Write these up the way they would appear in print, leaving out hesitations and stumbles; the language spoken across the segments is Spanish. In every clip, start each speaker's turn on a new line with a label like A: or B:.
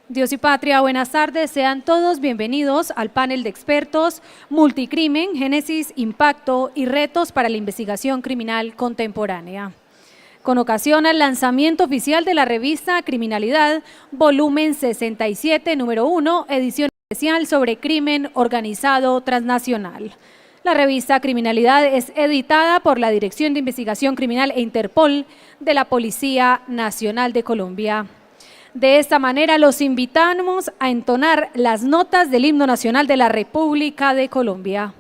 A: Dios y Patria, buenas tardes. Sean todos bienvenidos al panel de expertos Multicrimen, Génesis, Impacto y Retos para la Investigación Criminal Contemporánea. Con ocasión al lanzamiento oficial de la revista Criminalidad, volumen 67, número 1, edición especial sobre crimen organizado transnacional. La revista Criminalidad es editada por la Dirección de Investigación Criminal e Interpol de la Policía Nacional de Colombia. De esta manera los invitamos a entonar las notas del himno nacional de la República de Colombia.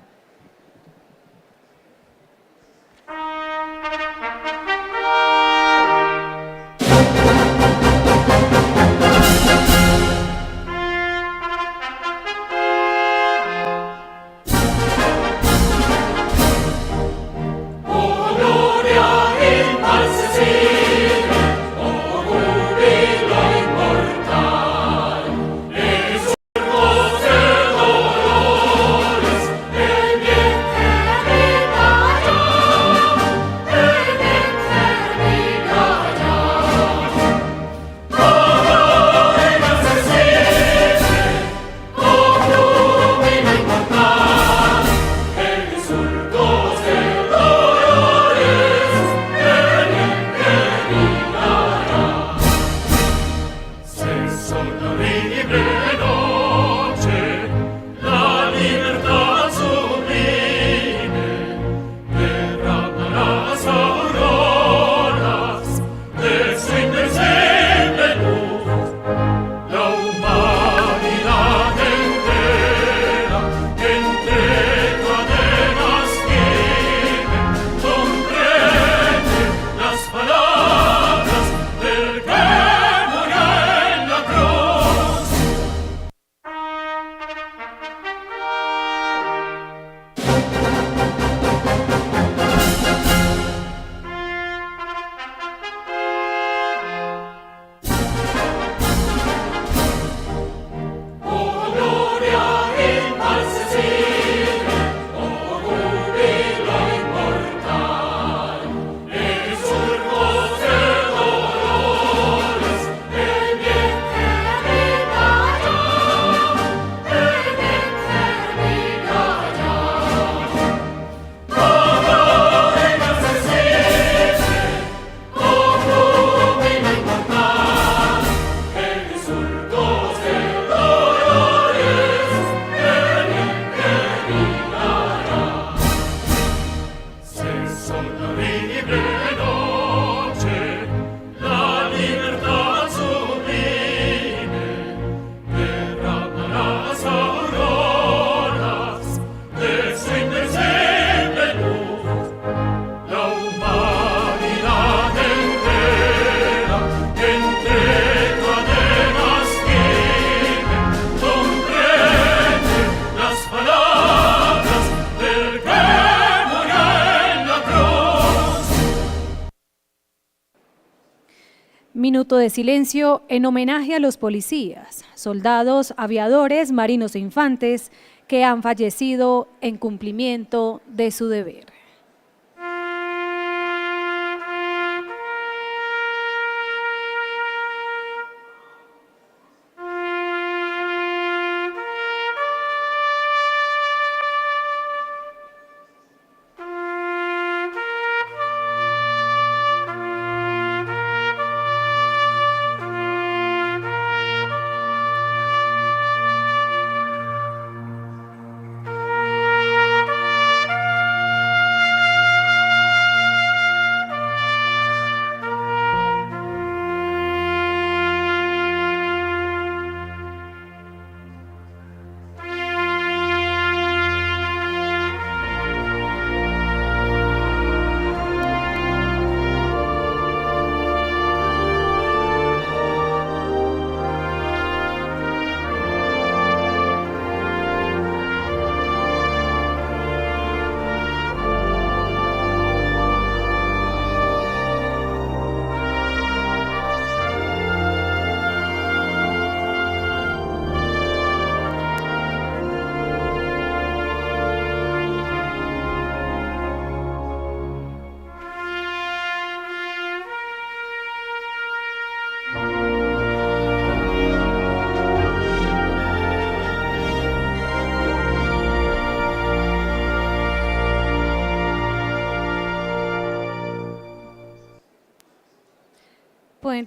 A: Minuto de silencio en homenaje a los policías, soldados, aviadores, marinos e infantes que han fallecido en cumplimiento de su deber.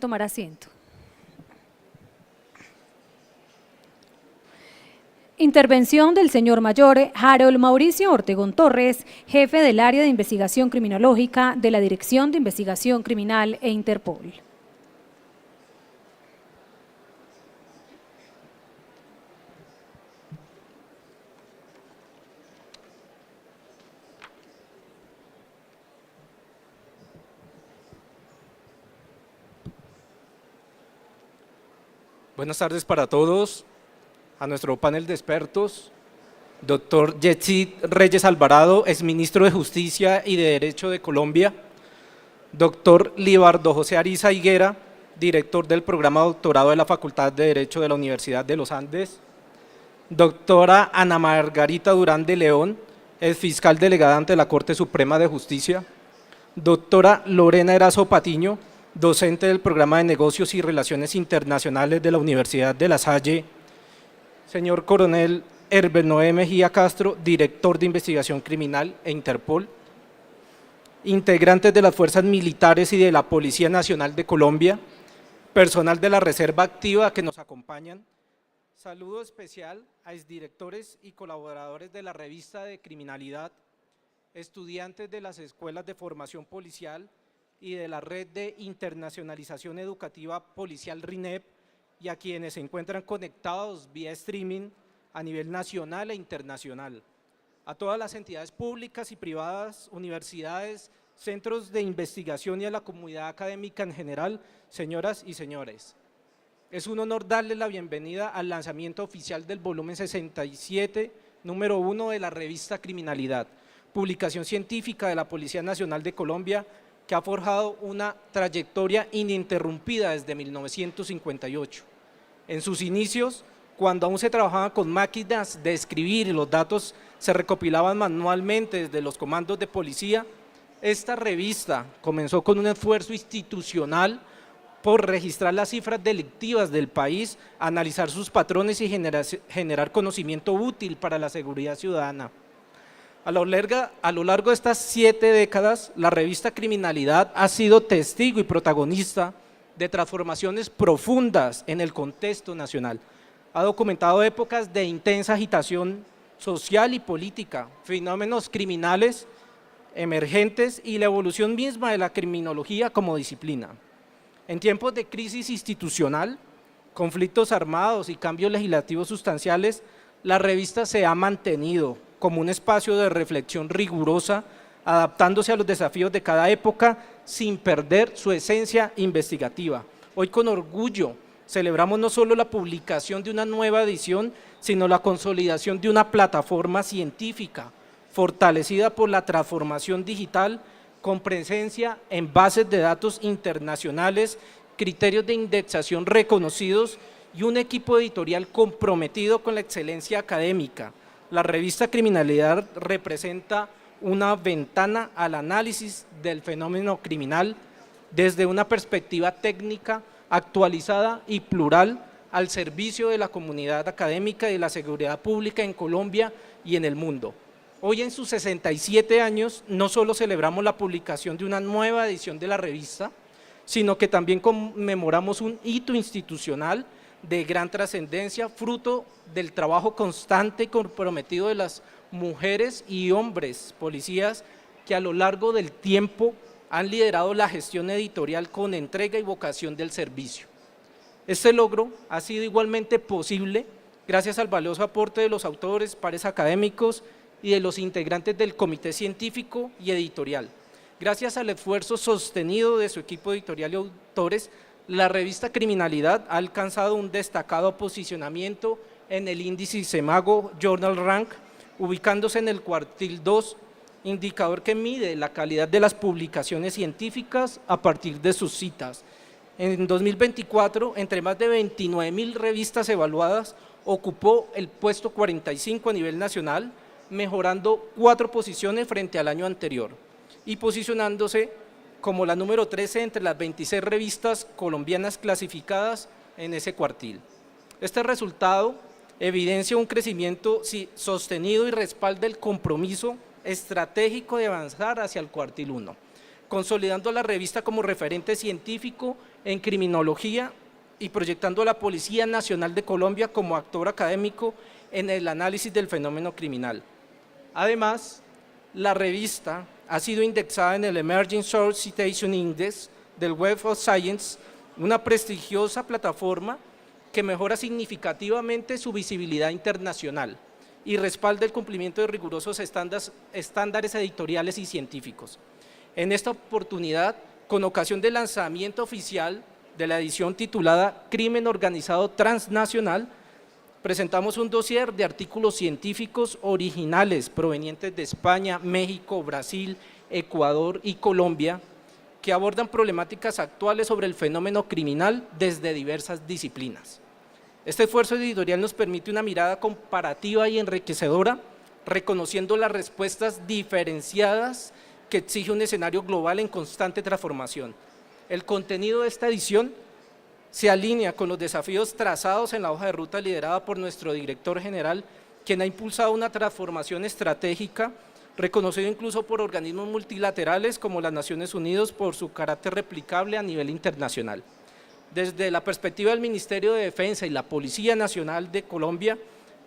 A: pueden tomar asiento. Intervención del señor mayor Harold Mauricio Ortegón Torres, jefe del área de investigación criminológica de la Dirección de Investigación Criminal e Interpol.
B: Buenas tardes para todos, a nuestro panel de expertos, doctor Yetsid Reyes Alvarado, exministro de Justicia y de Derecho de Colombia, doctor Libardo José Ariza Higuera, director del programa de doctorado de la Facultad de Derecho de la Universidad de los Andes, doctora Ana Margarita Durán de León, fiscal delegada ante la Corte Suprema de Justicia, doctora Lorena Erazo Patiño, docente del programa de Negocios y Relaciones Internacionales de la Universidad de La Salle, señor coronel Herbert Noé Mejía Castro, director de Investigación Criminal e Interpol, integrantes de las Fuerzas Militares y de la Policía Nacional de Colombia, personal de la Reserva Activa que nos acompañan. Saludo especial a exdirectores y colaboradores de la Revista de Criminalidad, estudiantes de las escuelas de formación policial y de la Red de Internacionalización Educativa Policial RINEP, y a quienes se encuentran conectados vía streaming a nivel nacional e internacional, a todas las entidades públicas y privadas, universidades, centros de investigación y a la comunidad académica en general, señoras y señores. Es un honor darles la bienvenida al lanzamiento oficial del volumen 67, número 1 de la revista Criminalidad, publicación científica de la Policía Nacional de Colombia, que ha forjado una trayectoria ininterrumpida desde 1958. En sus inicios, cuando aún se trabajaba con máquinas de escribir y los datos se recopilaban manualmente desde los comandos de policía, esta revista comenzó con un esfuerzo institucional por registrar las cifras delictivas del país, analizar sus patrones y generar conocimiento útil para la seguridad ciudadana. A lo largo de estas 7 décadas, la revista Criminalidad ha sido testigo y protagonista de transformaciones profundas en el contexto nacional. Ha documentado épocas de intensa agitación social y política, fenómenos criminales emergentes y la evolución misma de la criminología como disciplina. En tiempos de crisis institucional, conflictos armados y cambios legislativos sustanciales, la revista se ha mantenido como un espacio de reflexión rigurosa, adaptándose a los desafíos de cada época sin perder su esencia investigativa. Hoy con orgullo celebramos no solo la publicación de una nueva edición, sino la consolidación de una plataforma científica fortalecida por la transformación digital con presencia en bases de datos internacionales, criterios de indexación reconocidos y un equipo editorial comprometido con la excelencia académica. La revista Criminalidad representa una ventana al análisis del fenómeno criminal desde una perspectiva técnica actualizada y plural al servicio de la comunidad académica y de la seguridad pública en Colombia y en el mundo. Hoy en sus 67 años no solo celebramos la publicación de una nueva edición de la revista, sino que también conmemoramos un hito institucional de gran trascendencia, fruto del trabajo constante y comprometido de las mujeres y hombres policías que a lo largo del tiempo han liderado la gestión editorial con entrega y vocación del servicio. Este logro ha sido igualmente posible gracias al valioso aporte de los autores, pares académicos y de los integrantes del comité científico y editorial. Gracias al esfuerzo sostenido de su equipo editorial y autores, la revista Criminalidad ha alcanzado un destacado posicionamiento en el índice Imago Journal Rank, ubicándose en el cuartil 2, indicador que mide la calidad de las publicaciones científicas a partir de sus citas. En 2024, entre más de 29.000 revistas evaluadas, ocupó el puesto 45 a nivel nacional, mejorando 4 posiciones frente al año anterior y posicionándose como la número 13 entre las 26 revistas colombianas clasificadas en ese cuartil. Este resultado evidencia un crecimiento sostenido y respalda el compromiso estratégico de avanzar hacia el cuartil 1, consolidando la revista como referente científico en criminología y proyectando a la Policía Nacional de Colombia como actor académico en el análisis del fenómeno criminal. Además, la revista ha sido indexada en el Emerging Source Citation Index del Web of Science, una prestigiosa plataforma que mejora significativamente su visibilidad internacional y respalda el cumplimiento de rigurosos estándares editoriales y científicos. En esta oportunidad, con ocasión del lanzamiento oficial de la edición titulada Crimen Organizado Transnacional, presentamos un dossier de artículos científicos originales provenientes de España, México, Brasil, Ecuador y Colombia, que abordan problemáticas actuales sobre el fenómeno criminal desde diversas disciplinas. Este esfuerzo editorial nos permite una mirada comparativa y enriquecedora, reconociendo las respuestas diferenciadas que exige un escenario global en constante transformación. El contenido de esta edición se alinea con los desafíos trazados en la hoja de ruta liderada por nuestro director general, quien ha impulsado una transformación estratégica, reconocido incluso por organismos multilaterales como las Naciones Unidas por su carácter replicable a nivel internacional. Desde la perspectiva del Ministerio de Defensa y la Policía Nacional de Colombia,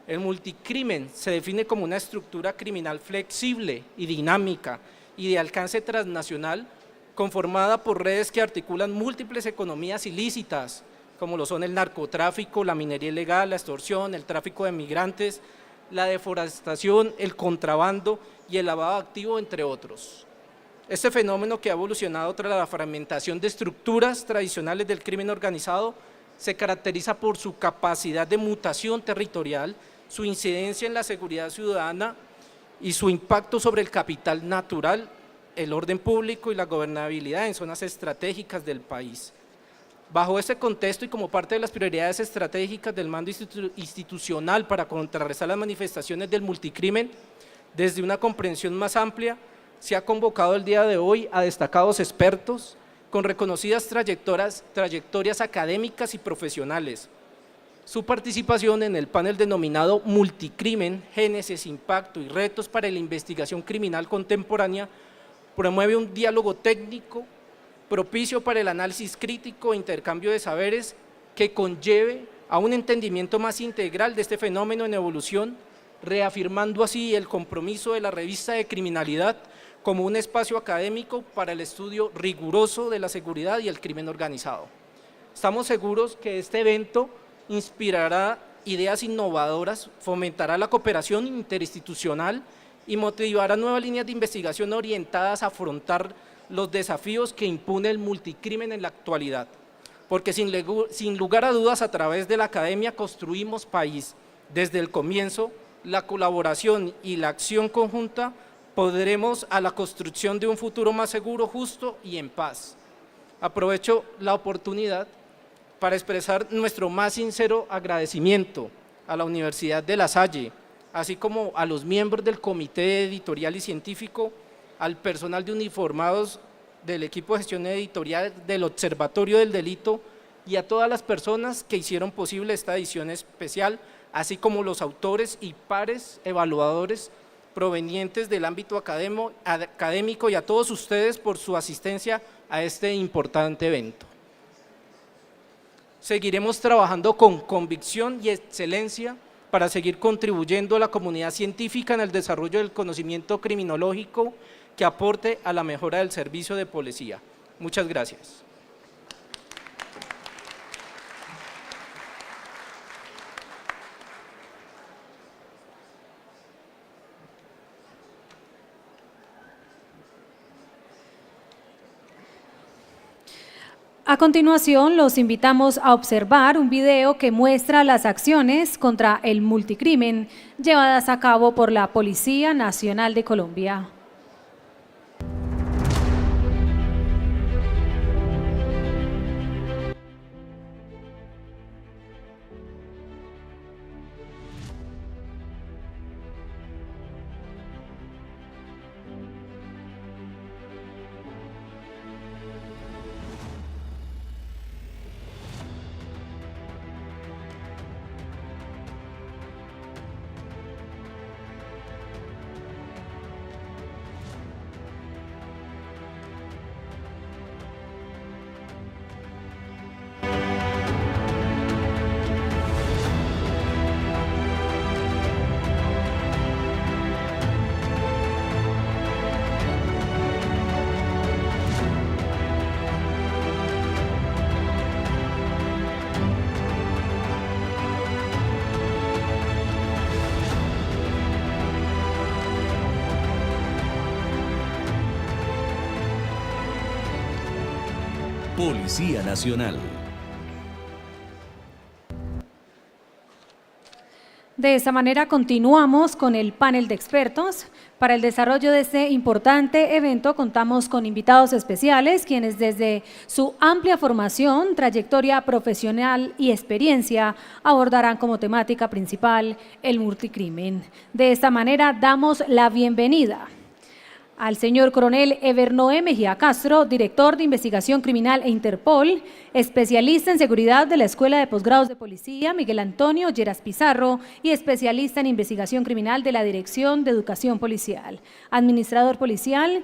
B: el multicrimen se define como una estructura criminal flexible y dinámica y de alcance transnacional, conformada por redes que articulan múltiples economías ilícitas, como lo son el narcotráfico, la minería ilegal, la extorsión, el tráfico de migrantes, la deforestación, el contrabando y el lavado de activos, entre otros. Este fenómeno, que ha evolucionado tras la fragmentación de estructuras tradicionales del crimen organizado, se caracteriza por su capacidad de mutación territorial, su incidencia en la seguridad ciudadana y su impacto sobre el capital natural, el orden público y la gobernabilidad en zonas estratégicas del país. Bajo este contexto y como parte de las prioridades estratégicas del mando institucional para contrarrestar las manifestaciones del multicrimen, desde una comprensión más amplia, se ha convocado el día de hoy a destacados expertos con reconocidas trayectorias académicas y profesionales. Su participación en el panel denominado Multicrimen, Génesis, Impacto y Retos para la Investigación Criminal Contemporánea promueve un diálogo técnico propicio para el análisis crítico e intercambio de saberes que conlleve a un entendimiento más integral de este fenómeno en evolución, reafirmando así el compromiso de la revista de criminalidad como un espacio académico para el estudio riguroso de la seguridad y el crimen organizado. Estamos seguros que este evento inspirará ideas innovadoras, fomentará la cooperación interinstitucional y motivará nuevas líneas de investigación orientadas a afrontar los desafíos que impone el multicrimen en la actualidad, porque sin lugar a dudas, a través de la academia construimos país. Desde el comienzo, la colaboración y la acción conjunta podremos a la construcción de un futuro más seguro, justo y en paz. Aprovecho la oportunidad para expresar nuestro más sincero agradecimiento a la Universidad de La Salle, así como a los miembros del Comité Editorial y Científico, al personal de uniformados del equipo de gestión editorial del Observatorio del Delito y a todas las personas que hicieron posible esta edición especial, así como los autores y pares evaluadores provenientes del ámbito académico y a todos ustedes por su asistencia a este importante evento. Seguiremos trabajando con convicción y excelencia para seguir contribuyendo a la comunidad científica en el desarrollo del conocimiento criminológico que aporte a la mejora del servicio de policía. Muchas gracias.
A: A continuación, los invitamos a observar un video que muestra las acciones contra el multicrimen llevadas a cabo por la Policía Nacional de Colombia.
C: Policía Nacional.
A: De esta manera continuamos con el panel de expertos. Para el desarrollo de este importante evento contamos con invitados especiales, quienes desde su amplia formación, trayectoria profesional y experiencia abordarán como temática principal el multicrimen. De esta manera damos la bienvenida al señor coronel Evernoé Mejía Castro, director de Investigación Criminal e Interpol, especialista en seguridad de la Escuela de Posgrados de Policía, Miguel Antonio Lleras Pizarro, y especialista en investigación criminal de la Dirección de Educación Policial, administrador policial,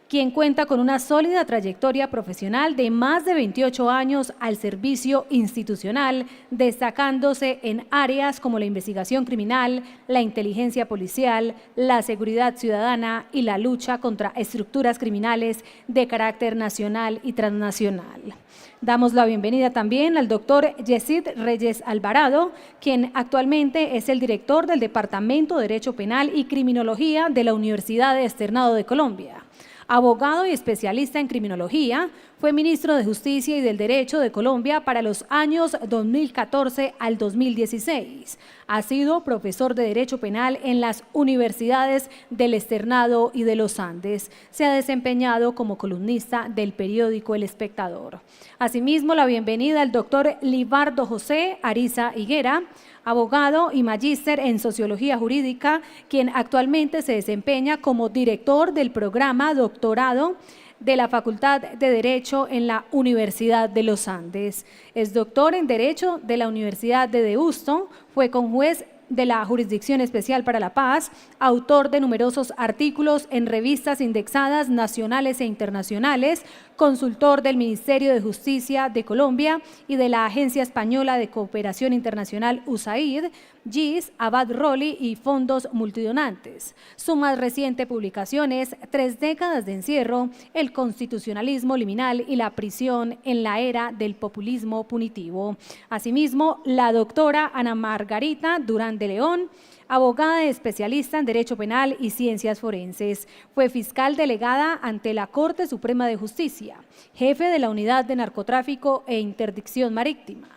A: quien cuenta con una sólida trayectoria profesional de más de 28 años al servicio institucional, destacándose en áreas como la investigación criminal, la inteligencia policial, la seguridad ciudadana y la lucha contra estructuras criminales de carácter nacional y transnacional. Damos la bienvenida también al doctor Yesid Reyes Alvarado, quien actualmente es el director del Departamento de Derecho Penal y Criminología de la Universidad Externado de Colombia. Abogado y especialista en criminología, fue ministro de Justicia y del Derecho de Colombia para los años 2014 al 2016. Ha sido profesor de Derecho Penal en las universidades del Externado y de los Andes. Se ha desempeñado como columnista del periódico El Espectador. Asimismo, la bienvenida al doctor Libardo José Ariza Higuera, abogado y magíster en Sociología Jurídica, quien actualmente se desempeña como director del programa doctorado de la Facultad de Derecho en la Universidad de los Andes. Es doctor en Derecho de la Universidad de Deusto, fue conjuez de la Jurisdicción Especial para la Paz, autor de numerosos artículos en revistas indexadas nacionales e internacionales, consultor del Ministerio de Justicia de Colombia y de la Agencia Española de Cooperación Internacional USAID, GIS, Abad Roli y fondos multidonantes. Su más reciente publicación es 3 décadas de encierro, el constitucionalismo liminal y la prisión en la era del populismo punitivo. Asimismo, la doctora Ana Margarita Durán de León, abogada especialista en Derecho Penal y Ciencias Forenses. Fue fiscal delegada ante la Corte Suprema de Justicia, jefe de la Unidad de Narcotráfico e Interdicción Marítima,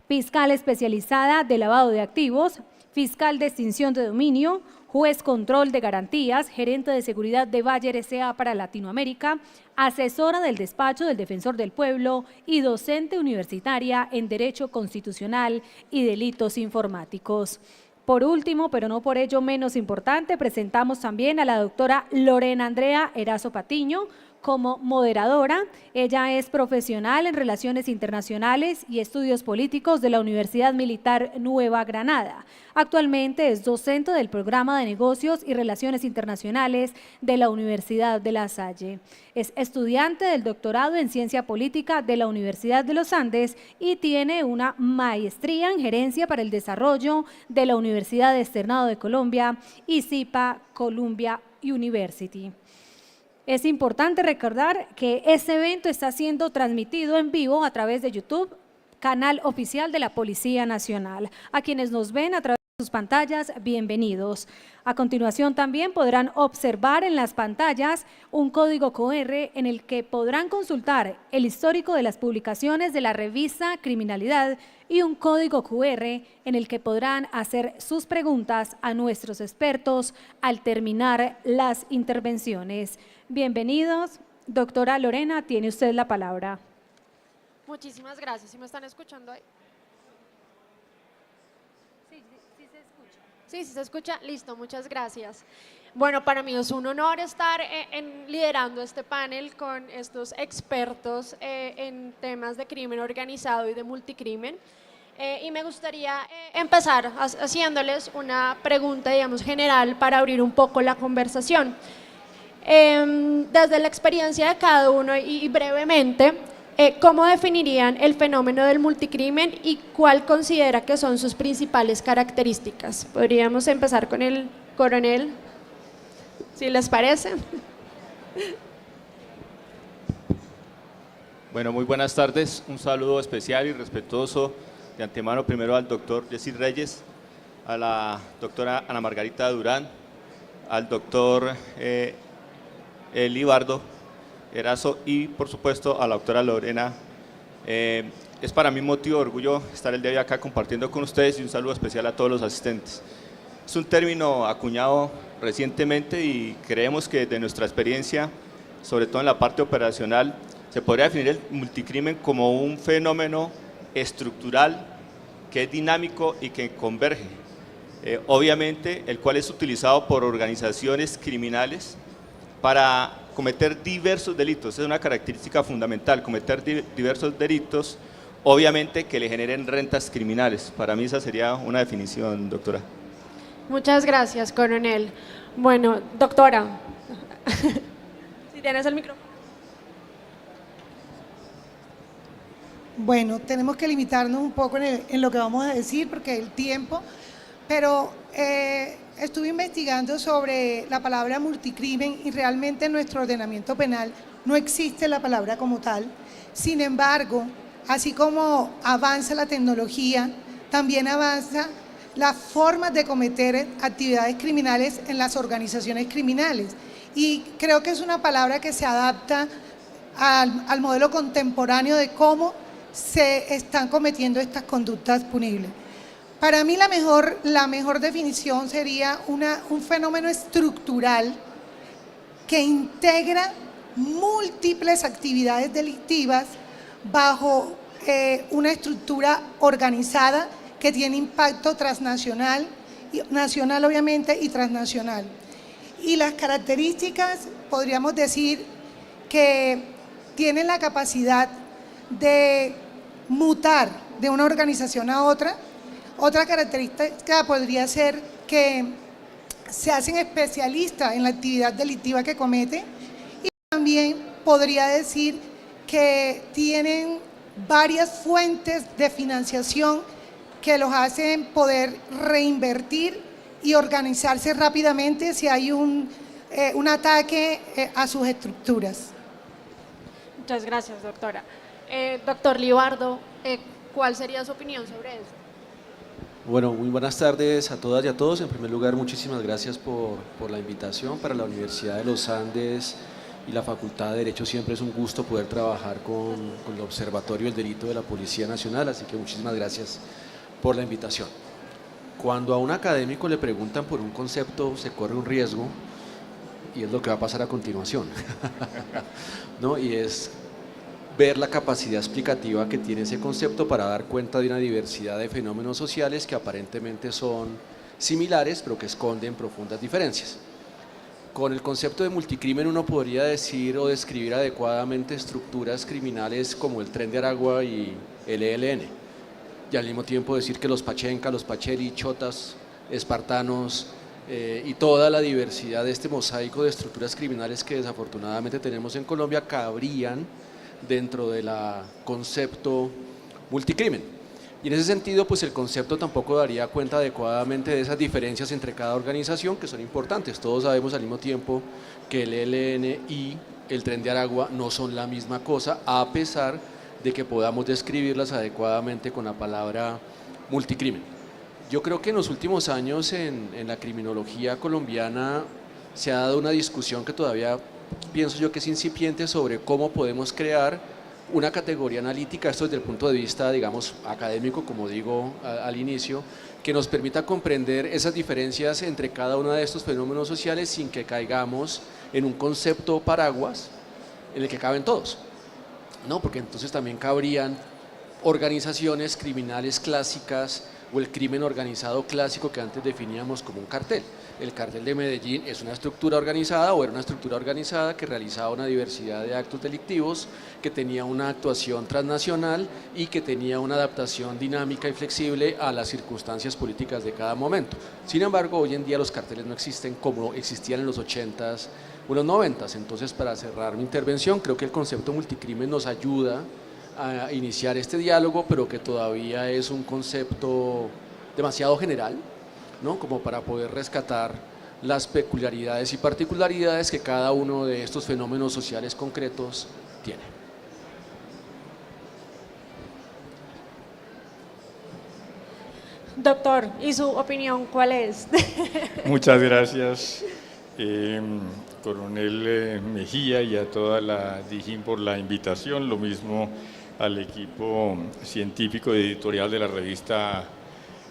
A: fiscal especializada de lavado de activos, fiscal de extinción de dominio, juez control de garantías, gerente de seguridad de Bayer S.A. para Latinoamérica, asesora del despacho del Defensor del Pueblo y docente universitaria en Derecho Constitucional y Delitos Informáticos. Por último, pero no por ello menos importante, presentamos también a la doctora Lorena Andrea Erazo Patiño como moderadora. Ella es profesional en Relaciones Internacionales y Estudios Políticos de la Universidad Militar Nueva Granada. Actualmente es docente del Programa de Negocios y Relaciones Internacionales de la Universidad de La Salle. Es estudiante del doctorado en Ciencia Política de la Universidad de los Andes y tiene una maestría en Gerencia para el Desarrollo de la Universidad Externado de Colombia y CIPA Columbia University. Es importante recordar que este evento está siendo transmitido en vivo a través de YouTube, canal oficial de la Policía Nacional. A quienes nos ven a través de sus pantallas, bienvenidos. A continuación también podrán observar en las pantallas un código QR en el que podrán consultar el histórico de las publicaciones de la revista Criminalidad y un código QR en el que podrán hacer sus preguntas a nuestros expertos al terminar las intervenciones. Bienvenidos. Doctora Lorena, tiene usted la palabra.
D: Muchísimas gracias. ¿Sí me están escuchando ahí?
A: Sí, sí se escucha.
D: Sí, sí se escucha. Listo, muchas gracias. Bueno, para mí es un honor estar liderando este panel con estos expertos en temas de crimen organizado y de multicrimen. Y me gustaría empezar haciéndoles una pregunta, digamos, general para abrir un poco la conversación. Desde la experiencia de cada uno y brevemente, ¿cómo definirían el fenómeno del multicrimen y cuál considera que son sus principales características? Podríamos empezar con el coronel, si les parece.
E: Bueno, muy buenas tardes. Un saludo especial y respetuoso de antemano primero al doctor Yesid Reyes, a la doctora Ana Margarita Durán, al doctor Libardo Erazo y por supuesto a la doctora Lorena Es para mí motivo de orgullo estar el día de hoy acá compartiendo con ustedes y un saludo especial a todos los asistentes. Es un término acuñado recientemente y creemos que de nuestra experiencia, sobre todo en la parte operacional, se podría definir el multicrimen como un fenómeno estructural que es dinámico y que converge. Obviamente, el cual es utilizado por organizaciones criminales para cometer diversos delitos. Es una característica fundamental, cometer diversos delitos, obviamente que le generen rentas criminales. Para mí esa sería una definición, doctora.
D: Muchas gracias, coronel. Bueno, doctora, si tienes el micrófono.
C: Bueno, tenemos que limitarnos un poco en lo que vamos a decir porque el tiempo, pero estuve investigando sobre la palabra multicrimen y realmente en nuestro ordenamiento penal no existe la palabra como tal. Sin embargo, así como avanza la tecnología, también avanza las formas de cometer actividades criminales en las organizaciones criminales. Y creo que es una palabra que se adapta al modelo contemporáneo de cómo se están cometiendo estas conductas punibles. Para mí la mejor definición sería un fenómeno estructural que integra múltiples actividades delictivas bajo una estructura organizada que tiene impacto transnacional, nacional obviamente y transnacional. Y las características, podríamos decir que tienen la capacidad de mutar de una organización a otra. Otra característica podría ser que se hacen especialistas en la actividad delictiva que cometen y también podría decir que tienen varias fuentes de financiación que los hacen poder reinvertir y organizarse rápidamente si hay un ataque a sus estructuras.
D: Muchas gracias, doctora. Doctor Libardo, ¿cuál sería su opinión sobre esto?
F: Bueno, muy buenas tardes a todas y a todos. En primer lugar, muchísimas gracias por la invitación. Para la Universidad de los Andes y la Facultad de Derecho siempre es un gusto poder trabajar con el Observatorio del Delito de la Policía Nacional, así que muchísimas gracias por la invitación. Cuando a un académico le preguntan por un concepto, se corre un riesgo, y es lo que va a pasar a continuación, ¿no? Y es ver la capacidad explicativa que tiene ese concepto para dar cuenta de una diversidad de fenómenos sociales que aparentemente son similares, pero que esconden profundas diferencias. Con el concepto de multicrimen uno podría decir o describir adecuadamente estructuras criminales como el Tren de Aragua y el ELN, y al mismo tiempo decir que los Pachenca, los Pacheli, Chotas, espartanos y toda la diversidad de este mosaico de estructuras criminales que desafortunadamente tenemos en Colombia cabrían dentro del concepto multicrimen. Y en ese sentido, pues el concepto tampoco daría cuenta adecuadamente de esas diferencias entre cada organización que son importantes. Todos sabemos al mismo tiempo que el ELN y el Tren de Aragua no son la misma cosa, a pesar de que podamos describirlas adecuadamente con la palabra multicrimen. Yo creo que en los últimos años en la criminología colombiana se ha dado una discusión que todavía pienso yo que es incipiente sobre cómo podemos crear una categoría analítica, esto desde el punto de vista, digamos, académico, como digo al inicio, que nos permita comprender esas diferencias entre cada uno de estos fenómenos sociales sin que caigamos en un concepto paraguas en el que caben todos, ¿no? Porque entonces también cabrían organizaciones criminales clásicas o el crimen organizado clásico que antes definíamos como un cartel. El cartel de Medellín es una estructura organizada o era una estructura organizada que realizaba una diversidad de actos delictivos, que tenía una actuación transnacional y que tenía una adaptación dinámica y flexible a las circunstancias políticas de cada momento. Sin embargo, hoy en día los carteles no existen como existían en los 80s o los 90s. Entonces, para cerrar mi intervención, creo que el concepto multicrimen nos ayuda a iniciar este diálogo, pero que todavía es un concepto demasiado general, ¿no? Como para poder rescatar las peculiaridades y particularidades que cada uno de estos fenómenos sociales concretos tiene.
D: Doctor, ¿y su opinión cuál es?
G: Muchas gracias, coronel Mejía, y a toda la DIJÍN por la invitación, lo mismo al equipo científico y editorial de la revista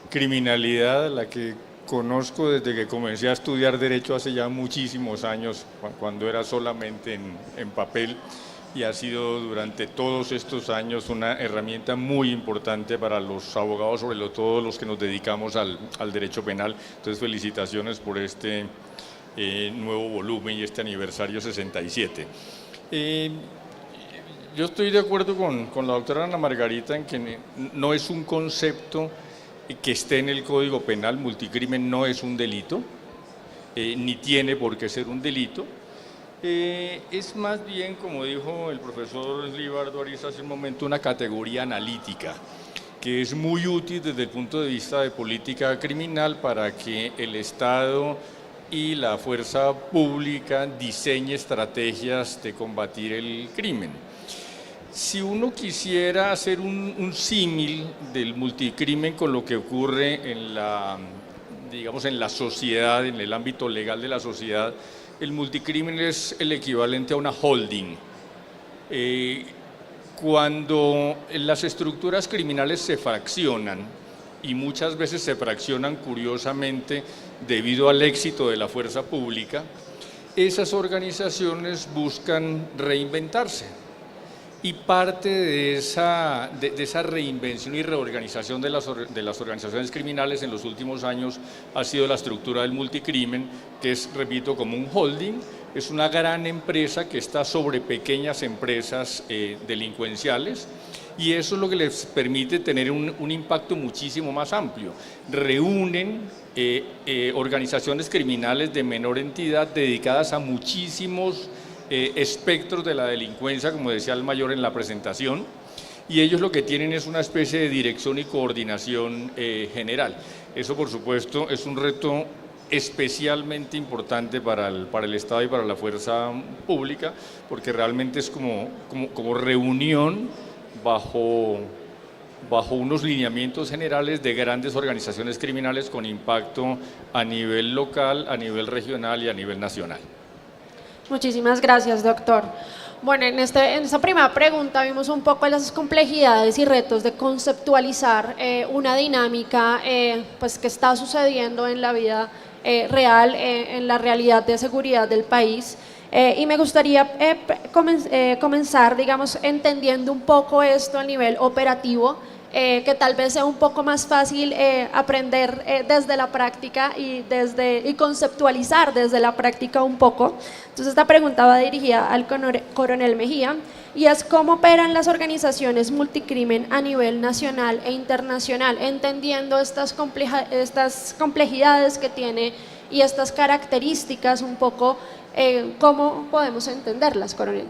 G: Criminalidad, la que conozco desde que comencé a estudiar Derecho hace ya muchísimos años, cuando era solamente en papel, y ha sido durante todos estos años una herramienta muy importante para los abogados, sobre todo los que nos dedicamos al derecho penal. Entonces, felicitaciones por este nuevo volumen y este aniversario 67. Yo estoy de acuerdo con la doctora Ana Margarita en que no es un concepto que esté en el Código Penal. Multicrimen no es un delito, ni tiene por qué ser un delito. Es más bien, como dijo el profesor Libardo Ariza hace un momento, una categoría analítica que es muy útil desde el punto de vista de política criminal para que el Estado y la fuerza pública diseñe estrategias de combatir el crimen. Si uno quisiera hacer un símil del multicrimen con lo que ocurre en la sociedad, en el ámbito legal de la sociedad, el multicrimen es el equivalente a una holding. Cuando las estructuras criminales se fraccionan, y muchas veces se fraccionan curiosamente debido al éxito de la fuerza pública, esas organizaciones buscan reinventarse. Y parte de esa reinvención y reorganización de las organizaciones criminales en los últimos años ha sido la estructura del multicrimen, que es, repito, como un holding. Es una gran empresa que está sobre pequeñas empresas delincuenciales, y eso es lo que les permite tener un impacto muchísimo más amplio. Reúnen organizaciones criminales de menor entidad dedicadas a muchísimos espectros de la delincuencia, como decía el mayor en la presentación, y ellos lo que tienen es una especie de dirección y coordinación general. Eso, por supuesto, es un reto especialmente importante para el Estado y para la fuerza pública, porque realmente es como reunión bajo unos lineamientos generales de grandes organizaciones criminales con impacto a nivel local, a nivel regional y a nivel nacional.
D: Muchísimas gracias, doctor. Bueno, en esta primera pregunta vimos un poco las complejidades y retos de conceptualizar una dinámica pues, que está sucediendo en la vida real, en la realidad de seguridad del país. Y me gustaría comenzar, digamos, entendiendo un poco esto a nivel operativo, que tal vez sea un poco más fácil aprender desde la práctica y conceptualizar desde la práctica un poco. Entonces esta pregunta va dirigida al coronel Mejía, y es cómo operan las organizaciones multicrimen a nivel nacional e internacional, entendiendo estas complejidades que tiene y estas características un poco, ¿cómo podemos entenderlas, coronel?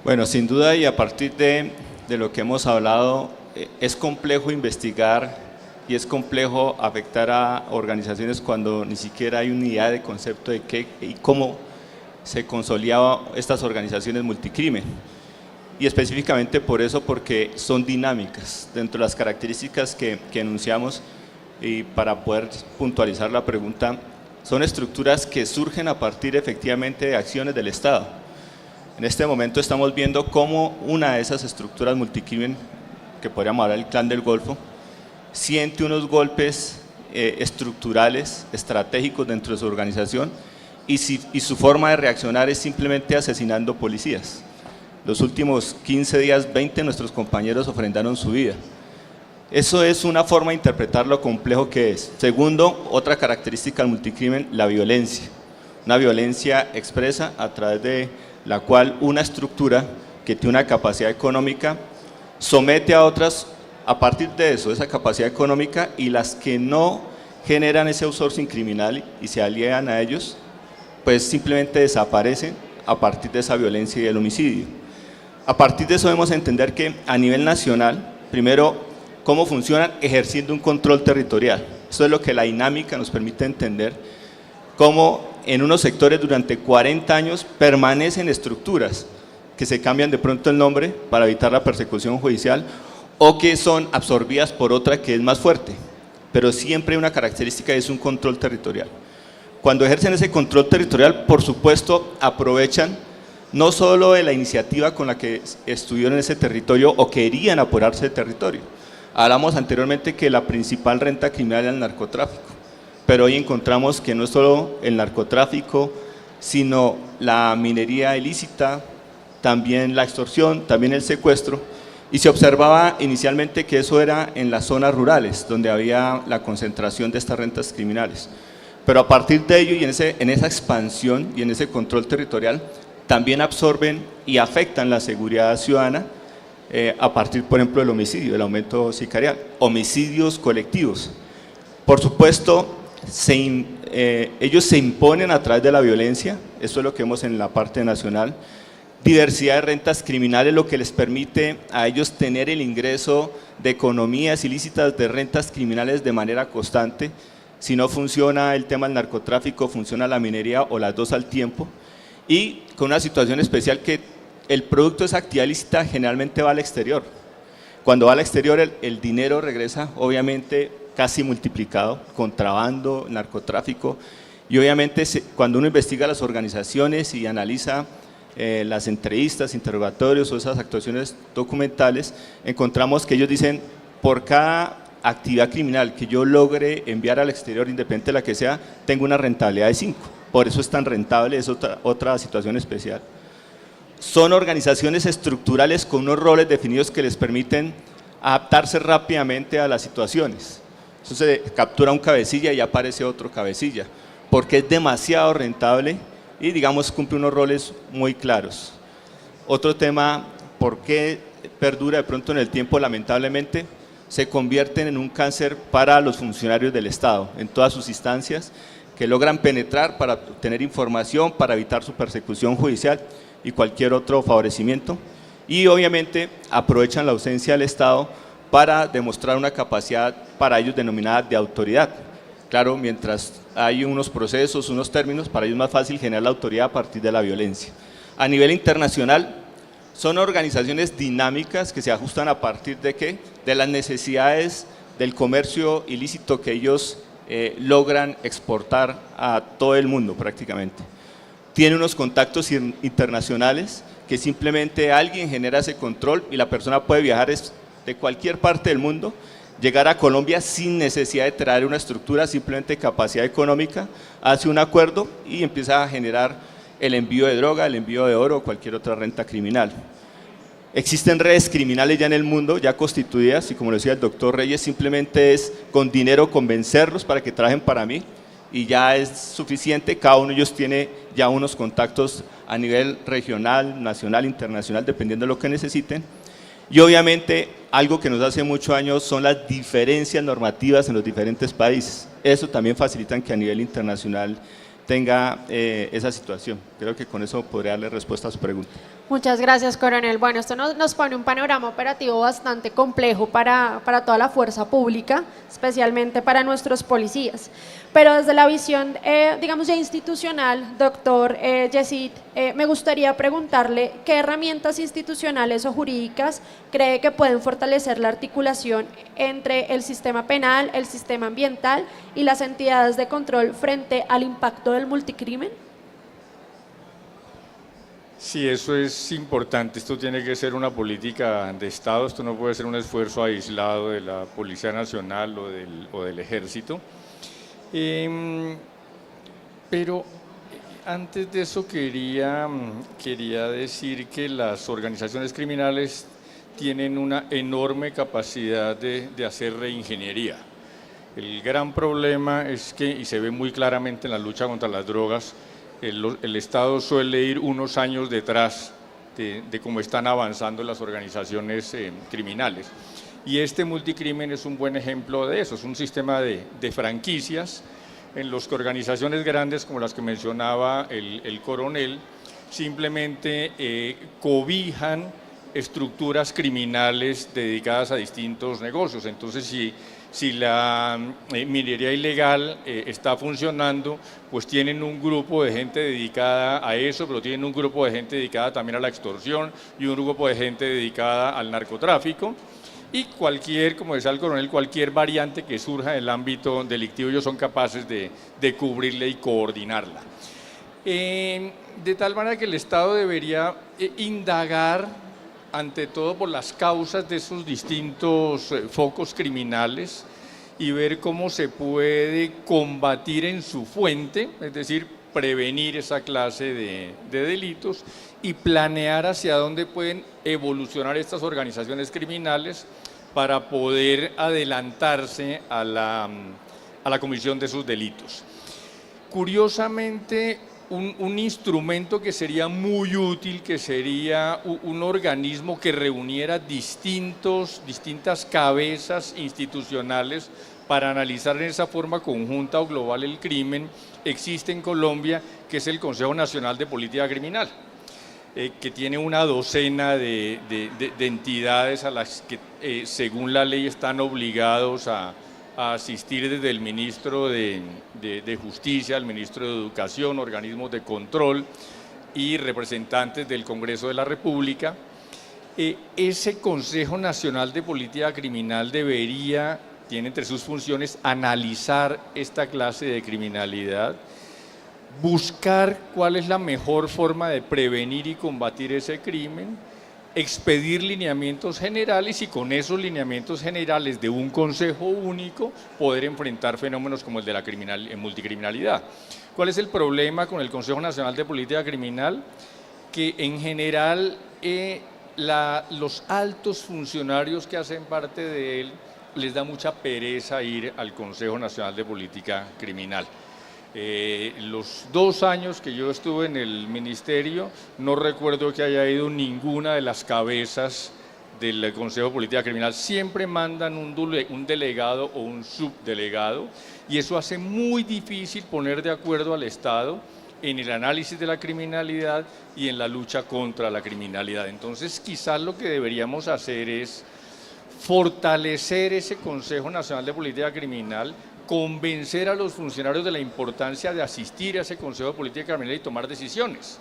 E: Bueno, sin duda, y a partir de lo que hemos hablado, es complejo investigar y es complejo afectar a organizaciones cuando ni siquiera hay una idea de concepto de qué y cómo se consolidaban estas organizaciones multicrimen. Y específicamente por eso, porque son dinámicas. Dentro de las características que enunciamos, y para poder puntualizar la pregunta, son estructuras que surgen a partir efectivamente de acciones del Estado. En este momento estamos viendo cómo una de esas estructuras multicrimen, que podríamos hablar del Clan del Golfo, siente unos golpes estructurales, estratégicos dentro de su organización, y su forma de reaccionar es simplemente asesinando policías. Los últimos 15 días, 20 de nuestros compañeros ofrendaron su vida. Eso es una forma de interpretar lo complejo que es. Segundo, otra característica del multicrimen, la violencia. Una violencia expresa a través de la cual una estructura que tiene una capacidad económica somete a otras a partir de eso, esa capacidad económica, y las que no generan ese outsourcing criminal y se alían a ellos, pues simplemente desaparecen a partir de esa violencia y el homicidio. A partir de eso debemos entender que a nivel nacional, primero, cómo funcionan ejerciendo un control territorial. Esto es lo que la dinámica nos permite entender, cómo en unos sectores durante 40 años permanecen estructuras que se cambian de pronto el nombre para evitar la persecución judicial, o que son absorbidas por otra que es más fuerte, pero siempre hay una característica, es un control territorial. Cuando ejercen ese control territorial, por supuesto, aprovechan no solo de la iniciativa con la que estuvieron en ese territorio o querían apoderarse del territorio. Hablamos anteriormente que la principal renta criminal era el narcotráfico, pero hoy encontramos que no es solo el narcotráfico, sino la minería ilícita, también la extorsión, también el secuestro, y se observaba inicialmente que eso era en las zonas rurales, donde había la concentración de estas rentas criminales. Pero a partir de ello y en esa expansión y en ese control territorial, también absorben y afectan la seguridad ciudadana a partir, por ejemplo, del homicidio, del aumento sicarial, homicidios colectivos. Por supuesto, ellos se imponen a través de la violencia, eso es lo que vemos en la parte nacional, diversidad de rentas criminales, lo que les permite a ellos tener el ingreso de economías ilícitas de rentas criminales de manera constante. Si no funciona el tema del narcotráfico, funciona la minería o las dos al tiempo, y con una situación especial que el producto de esa actividad ilícita generalmente va al exterior. Cuando va al exterior el dinero regresa obviamente casi multiplicado, contrabando, narcotráfico, y obviamente cuando uno investiga las organizaciones y analiza las entrevistas, interrogatorios o esas actuaciones documentales, encontramos que ellos dicen, por cada actividad criminal que yo logre enviar al exterior, independiente de la que sea, tengo una rentabilidad de 5. Por eso es tan rentable, es otra situación especial. Son organizaciones estructurales con unos roles definidos que les permiten adaptarse rápidamente a las situaciones. Entonces se captura un cabecilla y aparece otro cabecilla, porque es demasiado rentable y digamos cumple unos roles muy claros. Otro tema, ¿por qué perdura de pronto en el tiempo? Lamentablemente se convierten en un cáncer para los funcionarios del Estado, en todas sus instancias, que logran penetrar para obtener información, para evitar su persecución judicial y cualquier otro favorecimiento, y obviamente aprovechan la ausencia del Estado para demostrar una capacidad para ellos denominada de autoridad. Claro, mientras hay unos procesos, unos términos, para ellos es más fácil generar la autoridad a partir de la violencia. A nivel internacional, son organizaciones dinámicas que se ajustan a partir de ¿qué? De las necesidades del comercio ilícito que ellos logran exportar a todo el mundo prácticamente. Tiene unos contactos internacionales que simplemente alguien genera ese control y la persona puede viajar de cualquier parte del mundo, llegar a Colombia sin necesidad de traer una estructura, simplemente capacidad económica, hace un acuerdo y empieza a generar el envío de droga, el envío de oro o cualquier otra renta criminal. Existen redes criminales ya en el mundo, ya constituidas, y como lo decía el doctor Reyes, simplemente es con dinero convencerlos para que trabajen para mí, y ya es suficiente. Cada uno de ellos tiene ya unos contactos a nivel regional, nacional, internacional, dependiendo de lo que necesiten. Y obviamente algo que nos hace muchos años son las diferencias normativas en los diferentes países. Eso también facilita que a nivel internacional tenga esa situación. Creo que con eso podría darle respuesta a su pregunta.
D: Muchas gracias, coronel. Bueno, esto nos pone un panorama operativo bastante complejo para toda la fuerza pública, especialmente para nuestros policías. Pero desde la visión, digamos, ya institucional, doctor Yesid, me gustaría preguntarle qué herramientas institucionales o jurídicas cree que pueden fortalecer la articulación entre el sistema penal, el sistema ambiental y las entidades de control frente al impacto del multicrimen.
G: Sí, eso es importante. Esto tiene que ser una política de Estado, esto no puede ser un esfuerzo aislado de la Policía Nacional o del Ejército. Pero antes de eso quería decir que las organizaciones criminales tienen una enorme capacidad de hacer reingeniería. El gran problema es que, y se ve muy claramente en la lucha contra las drogas, el Estado suele ir unos años detrás de cómo están avanzando las organizaciones criminales. Y este multicrimen es un buen ejemplo de eso, es un sistema de franquicias en los que organizaciones grandes como las que mencionaba el coronel simplemente cobijan estructuras criminales dedicadas a distintos negocios. Entonces, si la minería ilegal está funcionando, pues tienen un grupo de gente dedicada a eso, pero tienen un grupo de gente dedicada también a la extorsión y un grupo de gente dedicada al narcotráfico. Y cualquier, como decía el coronel, cualquier variante que surja en el ámbito delictivo, ellos son capaces de cubrirla y coordinarla. de tal manera que el Estado debería indagar ante todo por las causas de esos distintos focos criminales y ver cómo se puede combatir en su fuente, es decir, prevenir esa clase de delitos y planear hacia dónde pueden evolucionar estas organizaciones criminales para poder adelantarse a la comisión de sus delitos. Curiosamente, un instrumento que sería muy útil, que sería un organismo que reuniera distintas cabezas institucionales para analizar en esa forma conjunta o global el crimen, existe en Colombia, que es el Consejo Nacional de Política Criminal, que tiene una docena de entidades a las que según la ley están obligados a asistir, desde el ministro de Justicia, el ministro de Educación, organismos de control y representantes del Congreso de la República. Ese Consejo Nacional de Política Criminal tiene entre sus funciones analizar esta clase de criminalidad, buscar cuál es la mejor forma de prevenir y combatir ese crimen, expedir lineamientos generales y con esos lineamientos generales de un consejo único poder enfrentar fenómenos como el de la multicriminalidad. ¿Cuál es el problema con el Consejo Nacional de Política Criminal? Que en general los altos funcionarios que hacen parte de él les da mucha pereza ir al Consejo Nacional de Política Criminal. Los 2 años que yo estuve en el ministerio, no recuerdo que haya ido ninguna de las cabezas del Consejo de Política Criminal. Siempre mandan un delegado o un subdelegado y eso hace muy difícil poner de acuerdo al Estado en el análisis de la criminalidad y en la lucha contra la criminalidad. Entonces, quizás lo que deberíamos hacer es fortalecer ese Consejo Nacional de Política Criminal, convencer a los funcionarios de la importancia de asistir a ese Consejo de Política Criminal y tomar decisiones.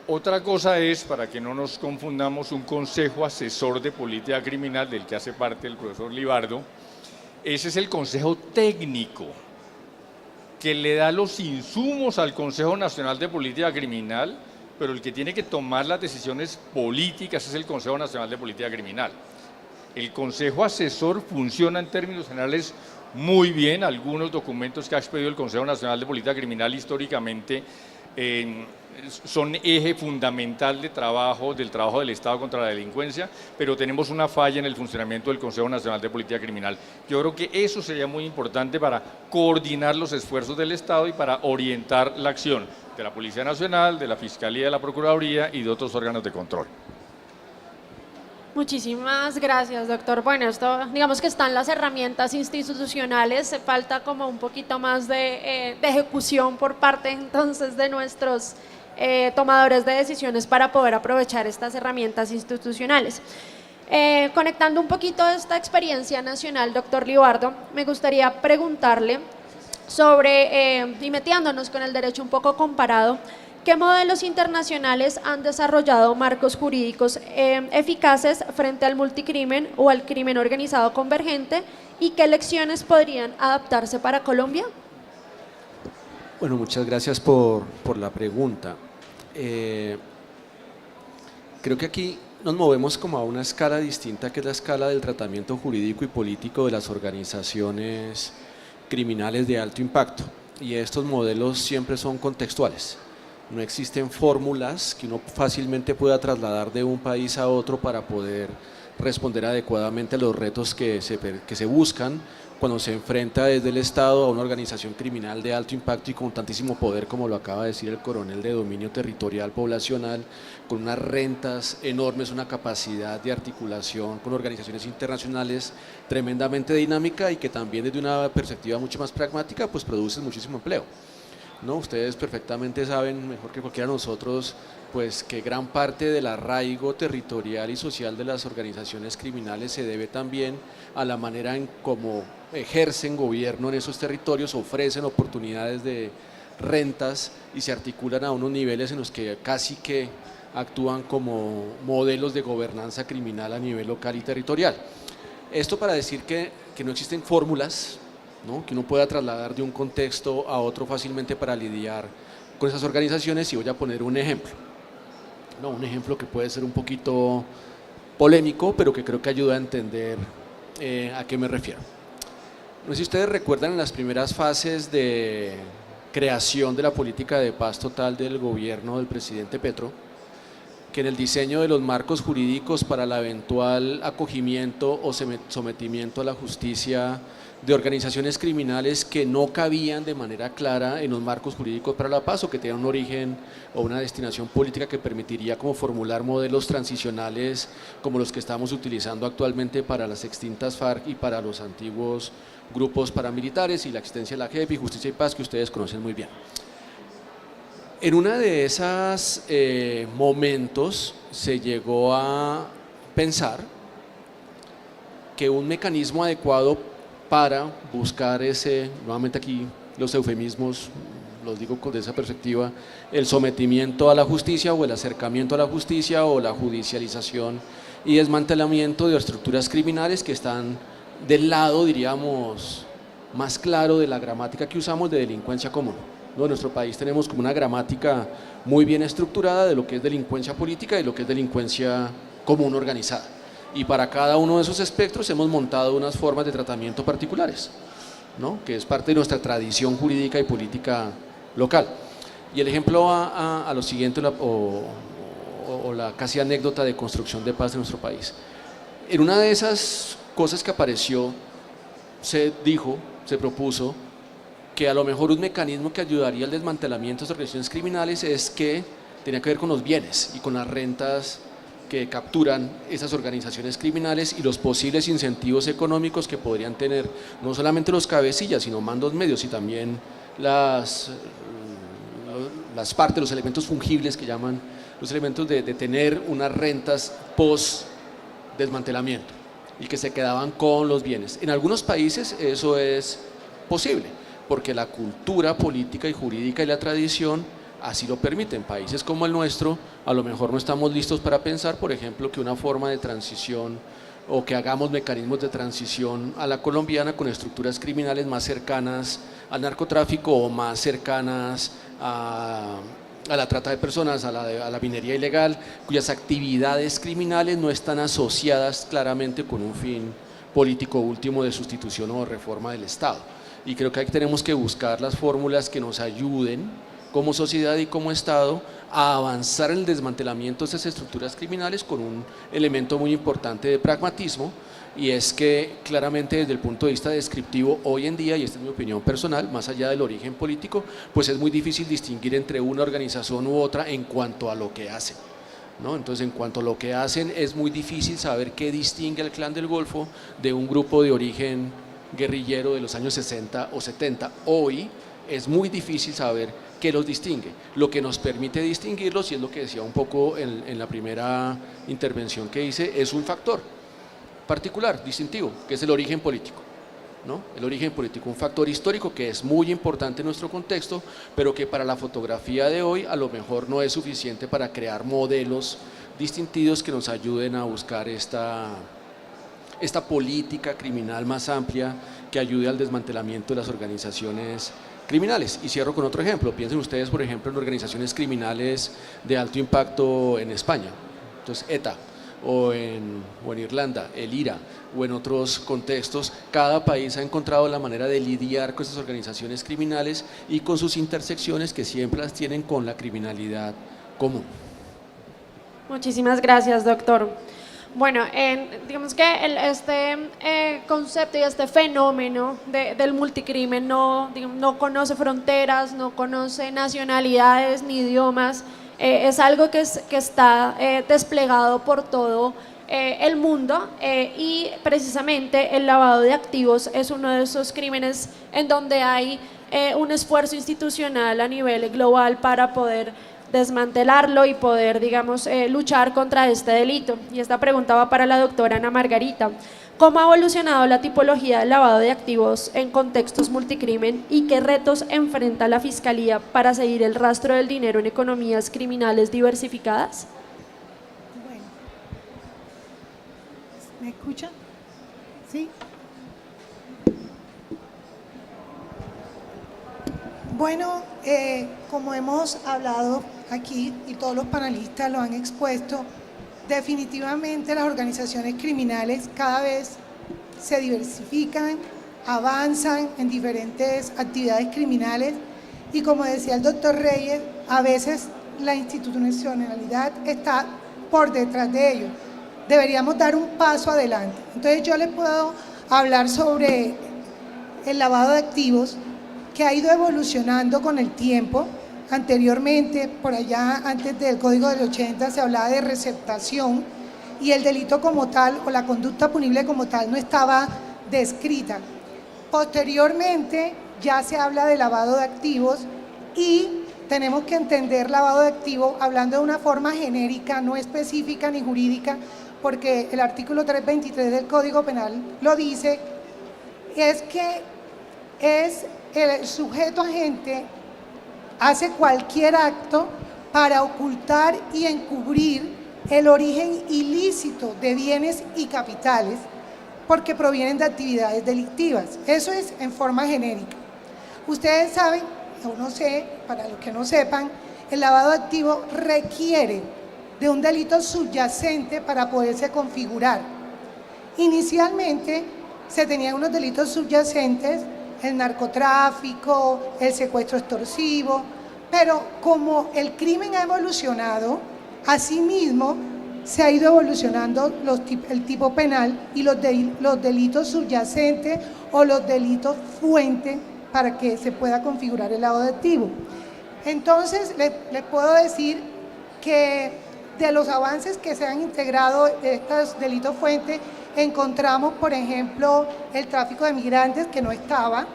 G: Otra cosa es, para que no nos confundamos, un Consejo Asesor de Política Criminal del que hace parte el profesor Libardo. Ese es el Consejo Técnico que le da los insumos al Consejo Nacional de Política Criminal, pero el que tiene que tomar las decisiones políticas es el Consejo Nacional de Política Criminal. El Consejo Asesor funciona en términos generales muy bien. Algunos documentos que ha expedido el Consejo Nacional de Política Criminal históricamente son eje fundamental del trabajo del Estado contra la delincuencia, pero tenemos una falla en el funcionamiento del Consejo Nacional de Política Criminal. Yo creo que eso sería muy importante para coordinar los esfuerzos del Estado y para orientar la acción de la Policía Nacional, de la Fiscalía, de la Procuraduría y de otros órganos de control.
D: Muchísimas gracias, doctor. Bueno, esto digamos que están las herramientas institucionales, falta como un poquito más de ejecución por parte entonces de nuestros tomadores de decisiones para poder aprovechar estas herramientas institucionales. Conectando un poquito esta experiencia nacional, doctor Libardo, me gustaría preguntarle sobre, y metiéndonos con el derecho un poco comparado, ¿qué modelos internacionales han desarrollado marcos jurídicos eficaces frente al multicrimen o al crimen organizado convergente y qué lecciones podrían adaptarse para Colombia?
F: Bueno, muchas gracias por la pregunta. Creo que aquí nos movemos como a una escala distinta, que es la escala del tratamiento jurídico y político de las organizaciones criminales de alto impacto, y estos modelos siempre son contextuales. No existen fórmulas que uno fácilmente pueda trasladar de un país a otro para poder responder adecuadamente a los retos que se buscan cuando se enfrenta desde el Estado a una organización criminal de alto impacto y con tantísimo poder, como lo acaba de decir el coronel, de dominio territorial poblacional, con unas rentas enormes, una capacidad de articulación con organizaciones internacionales tremendamente dinámica y que también desde una perspectiva mucho más pragmática pues produce muchísimo empleo. ¿No? Ustedes perfectamente saben, mejor que cualquiera de nosotros, pues que gran parte del arraigo territorial y social de las organizaciones criminales se debe también a la manera en cómo ejercen gobierno en esos territorios, ofrecen oportunidades de rentas y se articulan a unos niveles en los que casi que actúan como modelos de gobernanza criminal a nivel local y territorial. Esto para decir que no existen fórmulas, ¿no?, que uno pueda trasladar de un contexto a otro fácilmente para lidiar con esas organizaciones, y voy a poner un ejemplo. No, un ejemplo que puede ser un poquito polémico, pero que creo que ayuda a entender a qué me refiero. No sé si ustedes recuerdan en las primeras fases de creación de la política de paz total del gobierno del presidente Petro, que en el diseño de los marcos jurídicos para el eventual acogimiento o sometimiento a la justicia de organizaciones criminales que no cabían de manera clara en los marcos jurídicos para la paz o que tenían un origen o una destinación política que permitiría como formular modelos transicionales como los que estamos utilizando actualmente para las extintas FARC y para los antiguos grupos paramilitares y la existencia de la JEP y Justicia y Paz, que ustedes conocen muy bien. En una de esas momentos se llegó a pensar que un mecanismo adecuado para buscar ese, nuevamente aquí los eufemismos, los digo con esa perspectiva, el sometimiento a la justicia o el acercamiento a la justicia o la judicialización y desmantelamiento de estructuras criminales que están del lado, diríamos, más claro de la gramática que usamos de delincuencia común. ¿No? En nuestro país tenemos como una gramática muy bien estructurada de lo que es delincuencia política y lo que es delincuencia común organizada. Y para cada uno de esos espectros hemos montado unas formas de tratamiento particulares, ¿no? Que es parte de nuestra tradición jurídica y política local. Y el ejemplo va a lo siguiente, o la casi anécdota de construcción de paz de nuestro país. En una de esas cosas que apareció, se propuso que a lo mejor un mecanismo que ayudaría al desmantelamiento de las organizaciones criminales es que tenía que ver con los bienes y con las rentas que capturan esas organizaciones criminales y los posibles incentivos económicos que podrían tener no solamente los cabecillas, sino mandos medios y también las partes, los elementos fungibles que llaman los elementos de tener unas rentas post desmantelamiento y que se quedaban con los bienes. En algunos países eso es posible, porque la cultura política y jurídica y la tradición así lo permiten. Países como el nuestro, a lo mejor no estamos listos para pensar, por ejemplo, que una forma de transición o que hagamos mecanismos de transición a la colombiana con estructuras criminales más cercanas al narcotráfico o más cercanas a la trata de personas, a la minería ilegal, cuyas actividades criminales no están asociadas claramente con un fin político último de sustitución o reforma del Estado. Y creo que ahí tenemos que buscar las fórmulas que nos ayuden como sociedad y como Estado a avanzar en el desmantelamiento de esas estructuras criminales con un elemento muy importante de pragmatismo, y es que claramente desde el punto de vista descriptivo hoy en día, y esta es mi opinión personal, más allá del origen político, pues es muy difícil distinguir entre una organización u otra en cuanto a lo que hacen, ¿no? Entonces, en cuanto a lo que hacen, es muy difícil saber qué distingue al Clan del Golfo de un grupo de origen guerrillero de los años 60 o 70. Hoy es muy difícil saber qué los distingue. Lo que nos permite distinguirlos, y es lo que decía un poco en la primera intervención que hice, es un factor particular, distintivo, que es el origen político, ¿no? El origen político, un factor histórico que es muy importante en nuestro contexto, pero que para la fotografía de hoy a lo mejor no es suficiente para crear modelos distintivos que nos ayuden a buscar esta política criminal más amplia que ayude al desmantelamiento de las organizaciones criminales. Y cierro con otro ejemplo. Piensen ustedes, por ejemplo, en organizaciones criminales de alto impacto en España, entonces ETA, o en Irlanda, el IRA, o en otros contextos. Cada país ha encontrado la manera de lidiar con esas organizaciones criminales y con sus intersecciones que siempre las tienen con la criminalidad común.
D: Muchísimas gracias, doctor. Bueno, digamos que este concepto y este fenómeno del multicrimen no conoce fronteras, no conoce nacionalidades ni idiomas, es algo que está desplegado por todo el mundo, y precisamente el lavado de activos es uno de esos crímenes en donde hay un esfuerzo institucional a nivel global para poder desmantelarlo y poder, digamos, luchar contra este delito. Y esta pregunta va para la doctora Ana Margarita. ¿Cómo ha evolucionado la tipología del lavado de activos en contextos multicrimen y qué retos enfrenta la Fiscalía para seguir el rastro del dinero en economías criminales diversificadas?
C: Bueno, ¿me escuchan? ¿Sí? Bueno, como hemos hablado aquí y todos los panelistas lo han expuesto, definitivamente las organizaciones criminales cada vez se diversifican, avanzan en diferentes actividades criminales y, como decía el doctor Reyes, a veces la institucionalidad está por detrás de ellos. Deberíamos dar un paso adelante. Entonces yo les puedo hablar sobre el lavado de activos, que ha ido evolucionando con el tiempo. Anteriormente, por allá antes del Código del 80, se hablaba de receptación y el delito como tal o la conducta punible como tal no estaba descrita. Posteriormente ya se habla de lavado de activos y tenemos que entender lavado de activos hablando de una forma genérica, no específica ni jurídica, porque el artículo 323 del Código Penal lo dice, es que es el sujeto agente hace cualquier acto para ocultar y encubrir el origen ilícito de bienes y capitales porque provienen de actividades delictivas. Eso es en forma genérica. Ustedes saben, o no sé, para los que no sepan, el lavado de activos requiere de un delito subyacente para poderse configurar. Inicialmente se tenían unos delitos subyacentes, el narcotráfico, el secuestro extorsivo, pero como el crimen ha evolucionado, asimismo se ha ido evolucionando el tipo penal y los delitos subyacentes o los delitos fuente para que se pueda configurar el lavado de activos. Entonces, les puedo decir que de los avances que se han integrado de estos delitos fuentes, encontramos, por ejemplo, el tráfico de migrantes, que no estaba,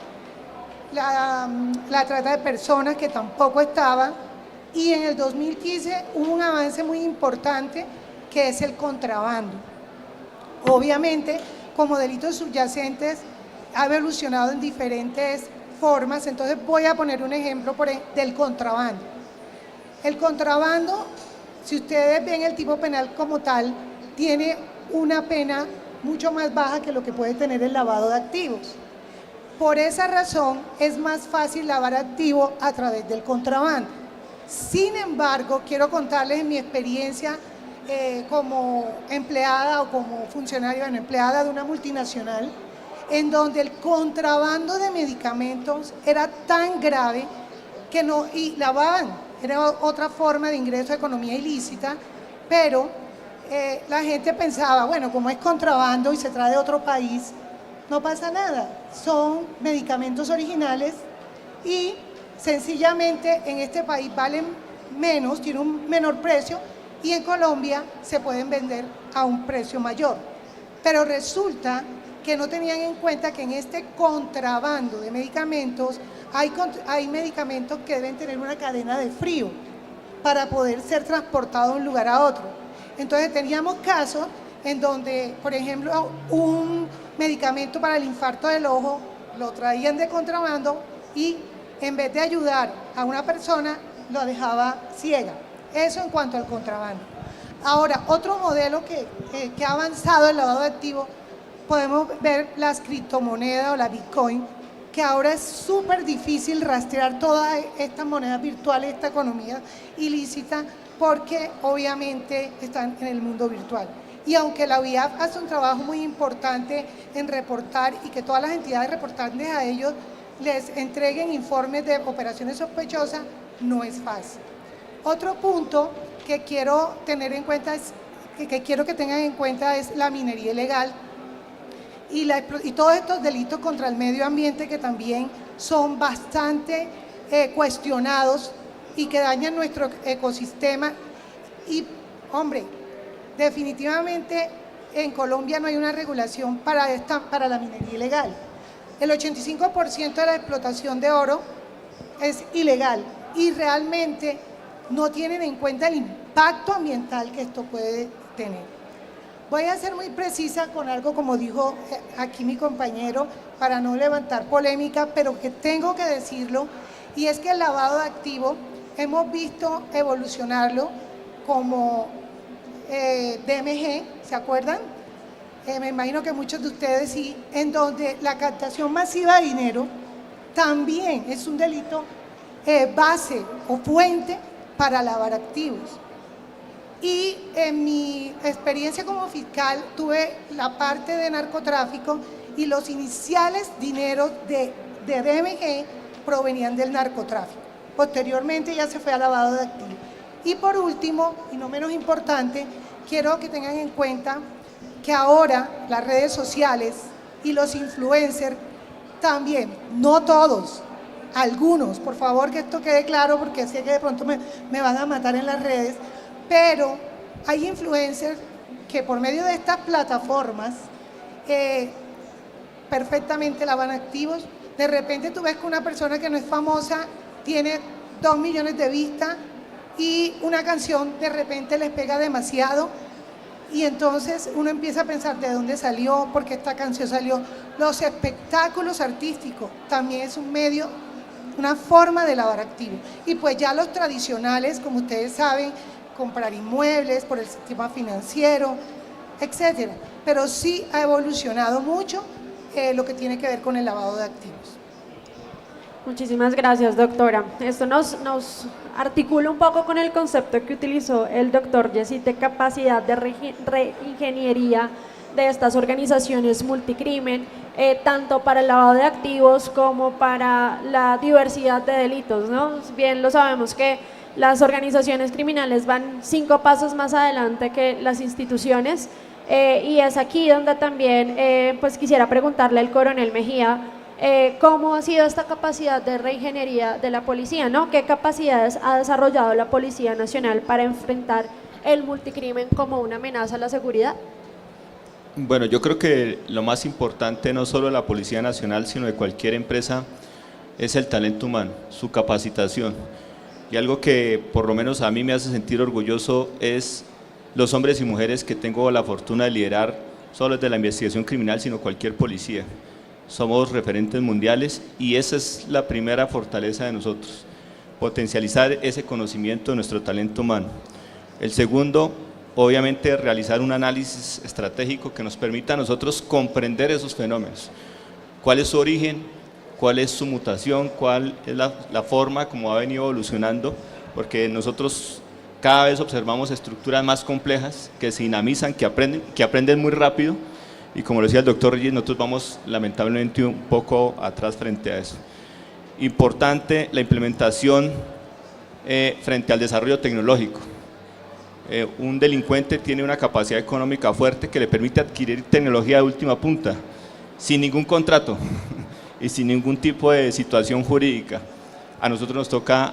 C: la trata de personas, que tampoco estaba, y en el 2015 hubo un avance muy importante, que es el contrabando. Obviamente, como delitos subyacentes, ha evolucionado en diferentes formas, entonces voy a poner un ejemplo del contrabando. El contrabando, si ustedes ven el tipo penal como tal, tiene una pena mucho más baja que lo que puede tener el lavado de activos. Por esa razón es más fácil lavar activos a través del contrabando. Sin embargo, quiero contarles en mi experiencia como empleada o como funcionaria, empleada de una multinacional, en donde el contrabando de medicamentos era tan grave que no, y lavaban, era otra forma de ingreso a economía ilícita, pero la gente pensaba, bueno, como es contrabando y se trae de otro país, no pasa nada, son medicamentos originales y sencillamente en este país valen menos, tienen un menor precio y en Colombia se pueden vender a un precio mayor. Pero resulta que no tenían en cuenta que en este contrabando de medicamentos hay medicamentos que deben tener una cadena de frío para poder ser transportados de un lugar a otro. Entonces teníamos casos en donde, por ejemplo, un medicamento para el infarto del ojo lo traían de contrabando y en vez de ayudar a una persona, lo dejaba ciega. Eso en cuanto al contrabando. Ahora, otro modelo que ha avanzado el lavado de activos, podemos ver las criptomonedas o la Bitcoin, que ahora es súper difícil rastrear todas estas monedas virtuales, esta economía ilícita, porque obviamente están en el mundo virtual. Y aunque la UIAF hace un trabajo muy importante en reportar y que todas las entidades reportantes a ellos les entreguen informes de operaciones sospechosas, no es fácil. Otro punto que quiero tener en cuenta que quiero que tengan en cuenta es la minería ilegal y todos estos delitos contra el medio ambiente que también son bastante cuestionados y que dañan nuestro ecosistema. Y, hombre, definitivamente en Colombia no hay una regulación para la minería ilegal. El 85% de la explotación de oro es ilegal y realmente no tienen en cuenta el impacto ambiental que esto puede tener. Voy a ser muy precisa con algo, como dijo aquí mi compañero, para no levantar polémica, pero que tengo que decirlo, y es que el lavado de activos hemos visto evolucionarlo como DMG, ¿se acuerdan? Me imagino que muchos de ustedes sí, en donde la captación masiva de dinero también es un delito base o fuente para lavar activos. Y en mi experiencia como fiscal tuve la parte de narcotráfico y los iniciales dineros de DMG provenían del narcotráfico. Posteriormente ya se fue a lavado de activos. Y por último, y no menos importante, quiero que tengan en cuenta que ahora las redes sociales y los influencers también, no todos, algunos, por favor que esto quede claro porque sé que de pronto me van a matar en las redes, pero hay influencers que por medio de estas plataformas perfectamente lavan activos. De repente tú ves que una persona que no es famosa tiene 2 millones de vistas y una canción de repente les pega demasiado y entonces uno empieza a pensar de dónde salió, por qué esta canción salió. Los espectáculos artísticos también es un medio, una forma de lavar activos. Y pues ya los tradicionales, como ustedes saben, comprar inmuebles por el sistema financiero, etcétera. Pero sí ha evolucionado mucho lo que tiene que ver con el lavado de activos.
D: Muchísimas gracias, doctora. Esto nos articula un poco con el concepto que utilizó el doctor Yesid de capacidad de reingeniería de estas organizaciones multicrimen, tanto para el lavado de activos como para la diversidad de delitos, ¿no? Bien lo sabemos que las organizaciones criminales van 5 pasos más adelante que las instituciones, y es aquí donde también pues quisiera preguntarle al coronel Mejía cómo ha sido esta capacidad de reingeniería de la policía, ¿no? ¿Qué capacidades ha desarrollado la Policía Nacional para enfrentar el multicrimen como una amenaza a la seguridad?
E: Bueno, yo creo que lo más importante no solo de la Policía Nacional, sino de cualquier empresa, es el talento humano, su capacitación. Y algo que por lo menos a mí me hace sentir orgulloso es los hombres y mujeres que tengo la fortuna de liderar, solo desde la investigación criminal, sino cualquier policía. Somos referentes mundiales y esa es la primera fortaleza de nosotros, potencializar ese conocimiento de nuestro talento humano. El segundo, obviamente, realizar un análisis estratégico que nos permita a nosotros comprender esos fenómenos. ¿Cuál es su origen? ¿Cuál es su mutación? ¿Cuál es la forma como ha venido evolucionando? Porque nosotros cada vez observamos estructuras más complejas que se dinamizan, que aprenden muy rápido. Y como lo decía el doctor Reyes, nosotros vamos lamentablemente un poco atrás frente a eso. Importante la implementación frente al desarrollo tecnológico. Un delincuente tiene una capacidad económica fuerte que le permite adquirir tecnología de última punta, sin ningún contrato y sin ningún tipo de situación jurídica. A nosotros nos toca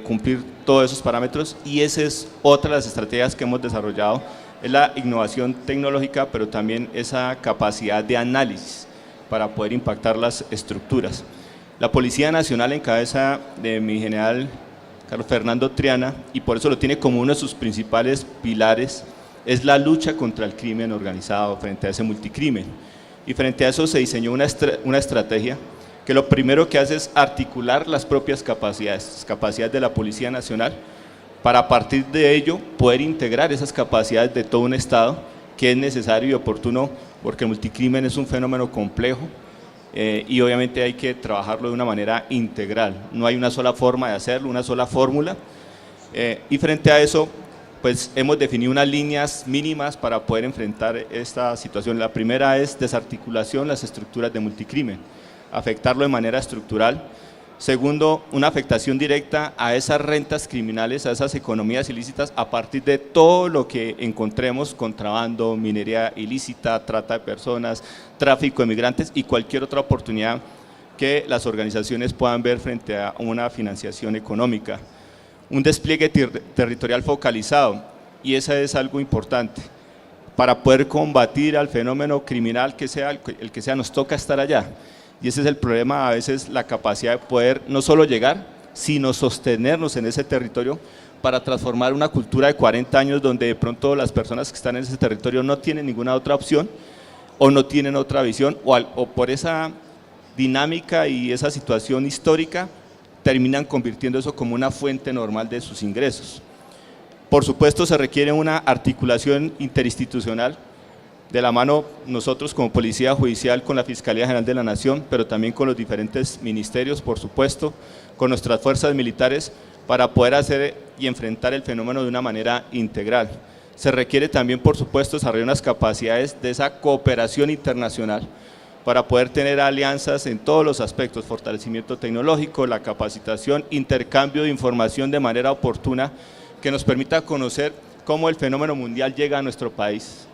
E: cumplir todos esos parámetros y esa es otra de las estrategias que hemos desarrollado. Es la innovación tecnológica, pero también esa capacidad de análisis para poder impactar las estructuras. La Policía Nacional en cabeza de mi general Carlos Fernando Triana, y por eso lo tiene como uno de sus principales pilares, es la lucha contra el crimen organizado frente a ese multicrimen. Y frente a eso se diseñó una estrategia que lo primero que hace es articular las propias capacidades de la Policía Nacional, para a partir de ello poder integrar esas capacidades de todo un Estado que es necesario y oportuno, porque el multicrimen es un fenómeno complejo y obviamente hay que trabajarlo de una manera integral. No hay una sola forma de hacerlo, una sola fórmula, y frente a eso pues hemos definido unas líneas mínimas para poder enfrentar esta situación. La primera es desarticulación de las estructuras de multicrimen, afectarlo de manera estructural. Segundo, una afectación directa a esas rentas criminales, a esas economías ilícitas, a partir de todo lo que encontremos: contrabando, minería ilícita, trata de personas, tráfico de migrantes y cualquier otra oportunidad que las organizaciones puedan ver frente a una financiación económica. Un despliegue territorial focalizado, y eso es algo importante. Para poder combatir al fenómeno criminal que sea el que sea, nos toca estar allá. Y ese es el problema, a veces la capacidad de poder no solo llegar, sino sostenernos en ese territorio para transformar una cultura de 40 años donde de pronto las personas que están en ese territorio no tienen ninguna otra opción o no tienen otra visión o por esa dinámica y esa situación histórica terminan convirtiendo eso como una fuente normal de sus ingresos. Por supuesto se requiere una articulación interinstitucional de la mano nosotros como Policía Judicial con la Fiscalía General de la Nación, pero también con los diferentes ministerios, por supuesto, con nuestras fuerzas militares, para poder hacer y enfrentar el fenómeno de una manera integral. Se requiere también, por supuesto, desarrollar unas capacidades de esa cooperación internacional para poder tener alianzas en todos los aspectos, fortalecimiento tecnológico, la capacitación, intercambio de información de manera oportuna, que nos permita conocer cómo el fenómeno mundial llega a nuestro país.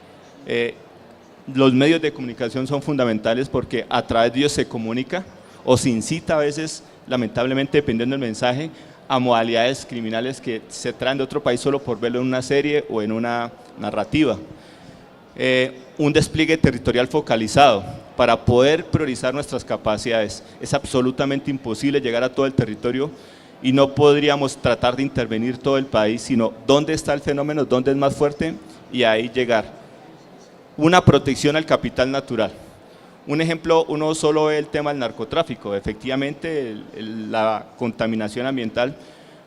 E: Los medios de comunicación son fundamentales porque a través de ellos se comunica o se incita a veces, lamentablemente dependiendo del mensaje, a modalidades criminales que se traen de otro país solo por verlo en una serie o en una narrativa. Un despliegue territorial focalizado para poder priorizar nuestras capacidades. Es absolutamente imposible llegar a todo el territorio y no podríamos tratar de intervenir todo el país, sino dónde está el fenómeno, dónde es más fuerte y ahí llegar. Una protección al capital natural. Un ejemplo, uno solo ve el tema del narcotráfico, efectivamente la contaminación ambiental,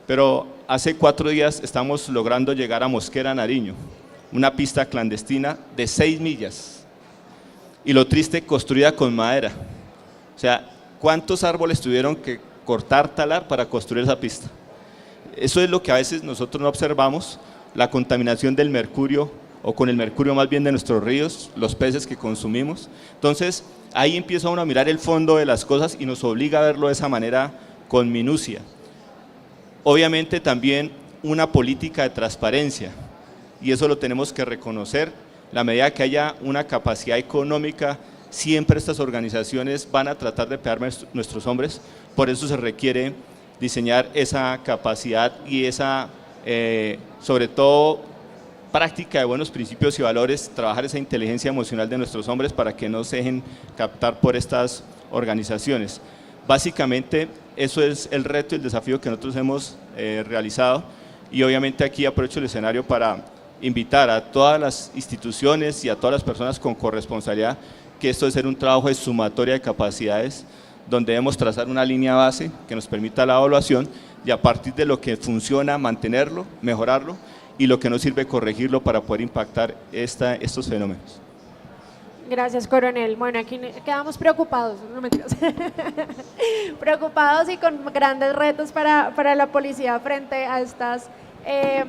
E: pero hace 4 días estamos logrando llegar a Mosquera, Nariño, una pista clandestina de 6 millas, y lo triste, construida con madera. O sea, ¿cuántos árboles tuvieron que cortar, talar para construir esa pista? Eso es lo que a veces nosotros no observamos, la contaminación del mercurio, o con el mercurio más bien de nuestros ríos, los peces que consumimos. Entonces, ahí empieza uno a mirar el fondo de las cosas y nos obliga a verlo de esa manera con minucia. Obviamente también una política de transparencia, y eso lo tenemos que reconocer. La medida que haya una capacidad económica, siempre estas organizaciones van a tratar de pegar nuestros hombres, por eso se requiere diseñar esa capacidad y esa, sobre todo, práctica de buenos principios y valores, trabajar esa inteligencia emocional de nuestros hombres para que no se dejen captar por estas organizaciones. Básicamente, eso es el reto y el desafío que nosotros hemos realizado, y obviamente aquí aprovecho el escenario para invitar a todas las instituciones y a todas las personas con corresponsabilidad que esto debe ser un trabajo de sumatoria de capacidades, donde debemos trazar una línea base que nos permita la evaluación y a partir de lo que funciona mantenerlo, mejorarlo, y lo que no sirve corregirlo para poder impactar estos fenómenos.
D: Gracias, coronel. Bueno, aquí quedamos preocupados, no mentiras, preocupados y con grandes retos para la policía frente a estas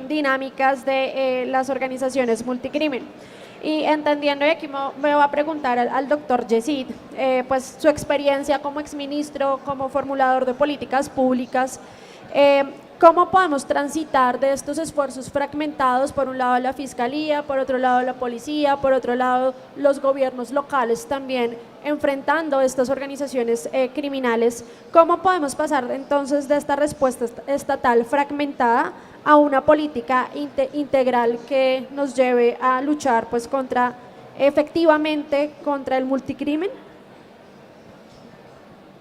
D: dinámicas de las organizaciones multicrimen. Y entendiendo, y aquí me voy a preguntar al doctor Yesid, pues su experiencia como exministro, como formulador de políticas públicas, ¿cómo podemos transitar de estos esfuerzos fragmentados, por un lado la Fiscalía, por otro lado la Policía, por otro lado los gobiernos locales también enfrentando estas organizaciones criminales? ¿Cómo podemos pasar entonces de esta respuesta estatal fragmentada a una política integral que nos lleve a luchar pues efectivamente contra el multicrimen?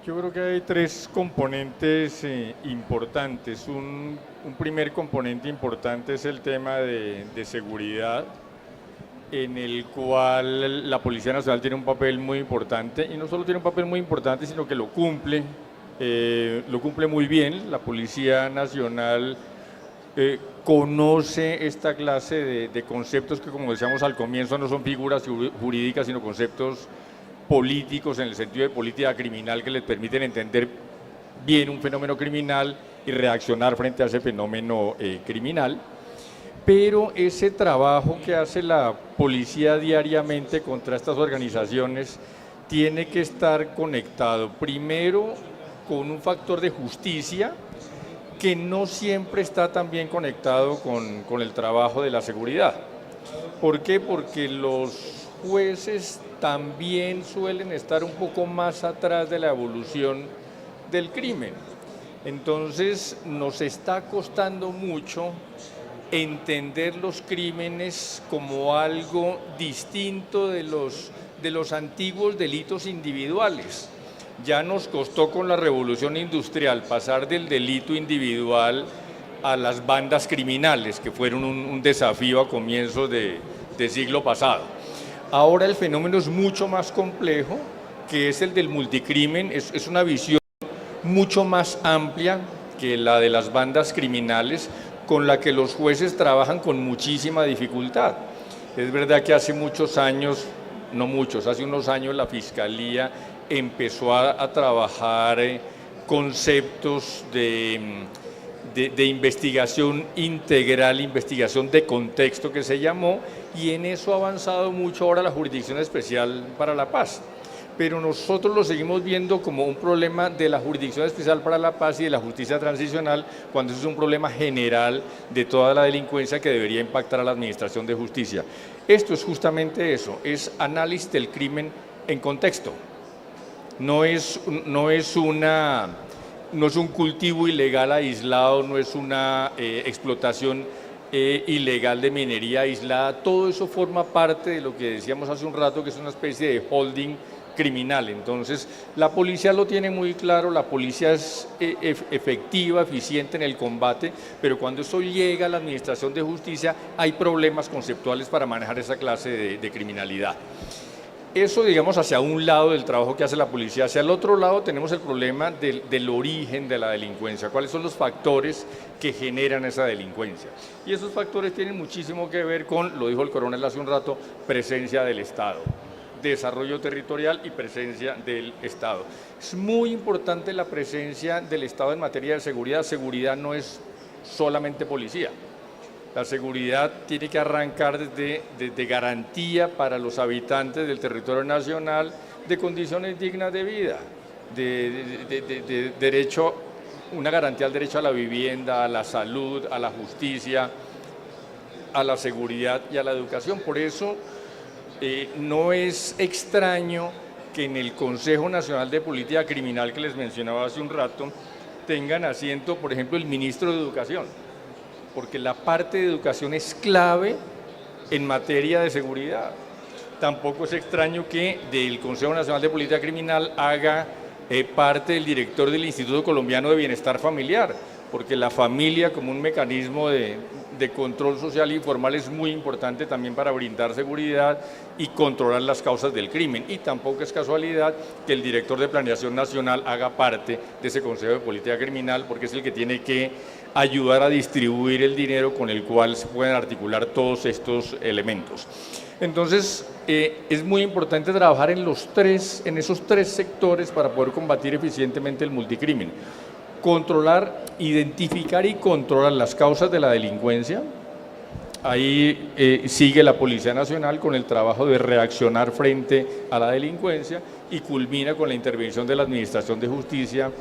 G: Yo creo que hay 3 componentes importantes. Un primer componente importante es el tema de seguridad, en el cual la Policía Nacional tiene un papel muy importante, y no solo tiene un papel muy importante, sino que lo cumple muy bien. La Policía Nacional conoce esta clase de conceptos que, como decíamos al comienzo, no son figuras jurídicas, sino conceptos políticos en el sentido de política criminal que les permiten entender bien un fenómeno criminal y reaccionar frente a ese fenómeno criminal. Pero ese trabajo que hace la policía diariamente contra estas organizaciones tiene que estar conectado primero con un factor de justicia que no siempre está tan bien conectado con el trabajo de la seguridad. ¿Por qué? Porque los jueces también suelen estar un poco más atrás de la evolución del crimen. Entonces nos está costando mucho entender los crímenes como algo distinto de los antiguos delitos individuales. Ya nos costó con la revolución industrial pasar del delito individual a las bandas criminales, que fueron un desafío a comienzos de siglo pasado. Ahora el fenómeno es mucho más complejo, que es el del multicrimen, es una visión mucho más amplia que la de las bandas criminales, con la que los jueces trabajan con muchísima dificultad. Es verdad que hace muchos años, no muchos, hace unos años la Fiscalía empezó a trabajar conceptos de investigación integral, investigación de contexto que se llamó, y en eso ha avanzado mucho ahora la Jurisdicción Especial para la Paz. Pero nosotros lo seguimos viendo como un problema de la Jurisdicción Especial para la Paz y de la justicia transicional, cuando eso es un problema general de toda la delincuencia que debería impactar a la Administración de Justicia. Esto es justamente eso, es análisis del crimen en contexto. No es un cultivo ilegal aislado, no es una explotación ilegal de minería aislada. Todo eso forma parte de lo que decíamos hace un rato, que es una especie de holding criminal. Entonces, la policía lo tiene muy claro, la policía es efectiva, eficiente en el combate, pero cuando eso llega a la Administración de Justicia hay problemas conceptuales para manejar esa clase de criminalidad. Eso, digamos, hacia un lado del trabajo que hace la policía. Hacia el otro lado tenemos el problema del origen de la delincuencia, cuáles son los factores que generan esa delincuencia. Y esos factores tienen muchísimo que ver con, lo dijo el coronel hace un rato, presencia del Estado, desarrollo territorial y presencia del Estado. Es muy importante la presencia del Estado en materia de seguridad. Seguridad no es solamente policía. La seguridad tiene que arrancar desde garantía para los habitantes del territorio nacional de condiciones dignas de vida, de derecho, una garantía al derecho a la vivienda, a la salud, a la justicia, a la seguridad y a la educación. Por eso no es extraño que en el Consejo Nacional de Política Criminal que les mencionaba hace un rato tengan asiento, por ejemplo, el ministro de Educación, porque la parte de educación es clave en materia de seguridad. Tampoco es extraño que del Consejo Nacional de Política Criminal haga parte el director del Instituto Colombiano de Bienestar Familiar, porque la familia como un mecanismo de control social e informal es muy importante también para brindar seguridad y controlar las causas del crimen. Y tampoco es casualidad que el director de Planeación Nacional haga parte de ese Consejo de Política Criminal, porque es el que tiene que ayudar a distribuir el dinero con el cual se pueden articular todos estos elementos. Entonces, es muy importante trabajar en esos tres sectores para poder combatir eficientemente el multicrimen. Controlar, identificar y controlar las causas de la delincuencia. Ahí sigue la Policía Nacional con el trabajo de reaccionar frente a la delincuencia y culmina con la intervención de la Administración de Justicia,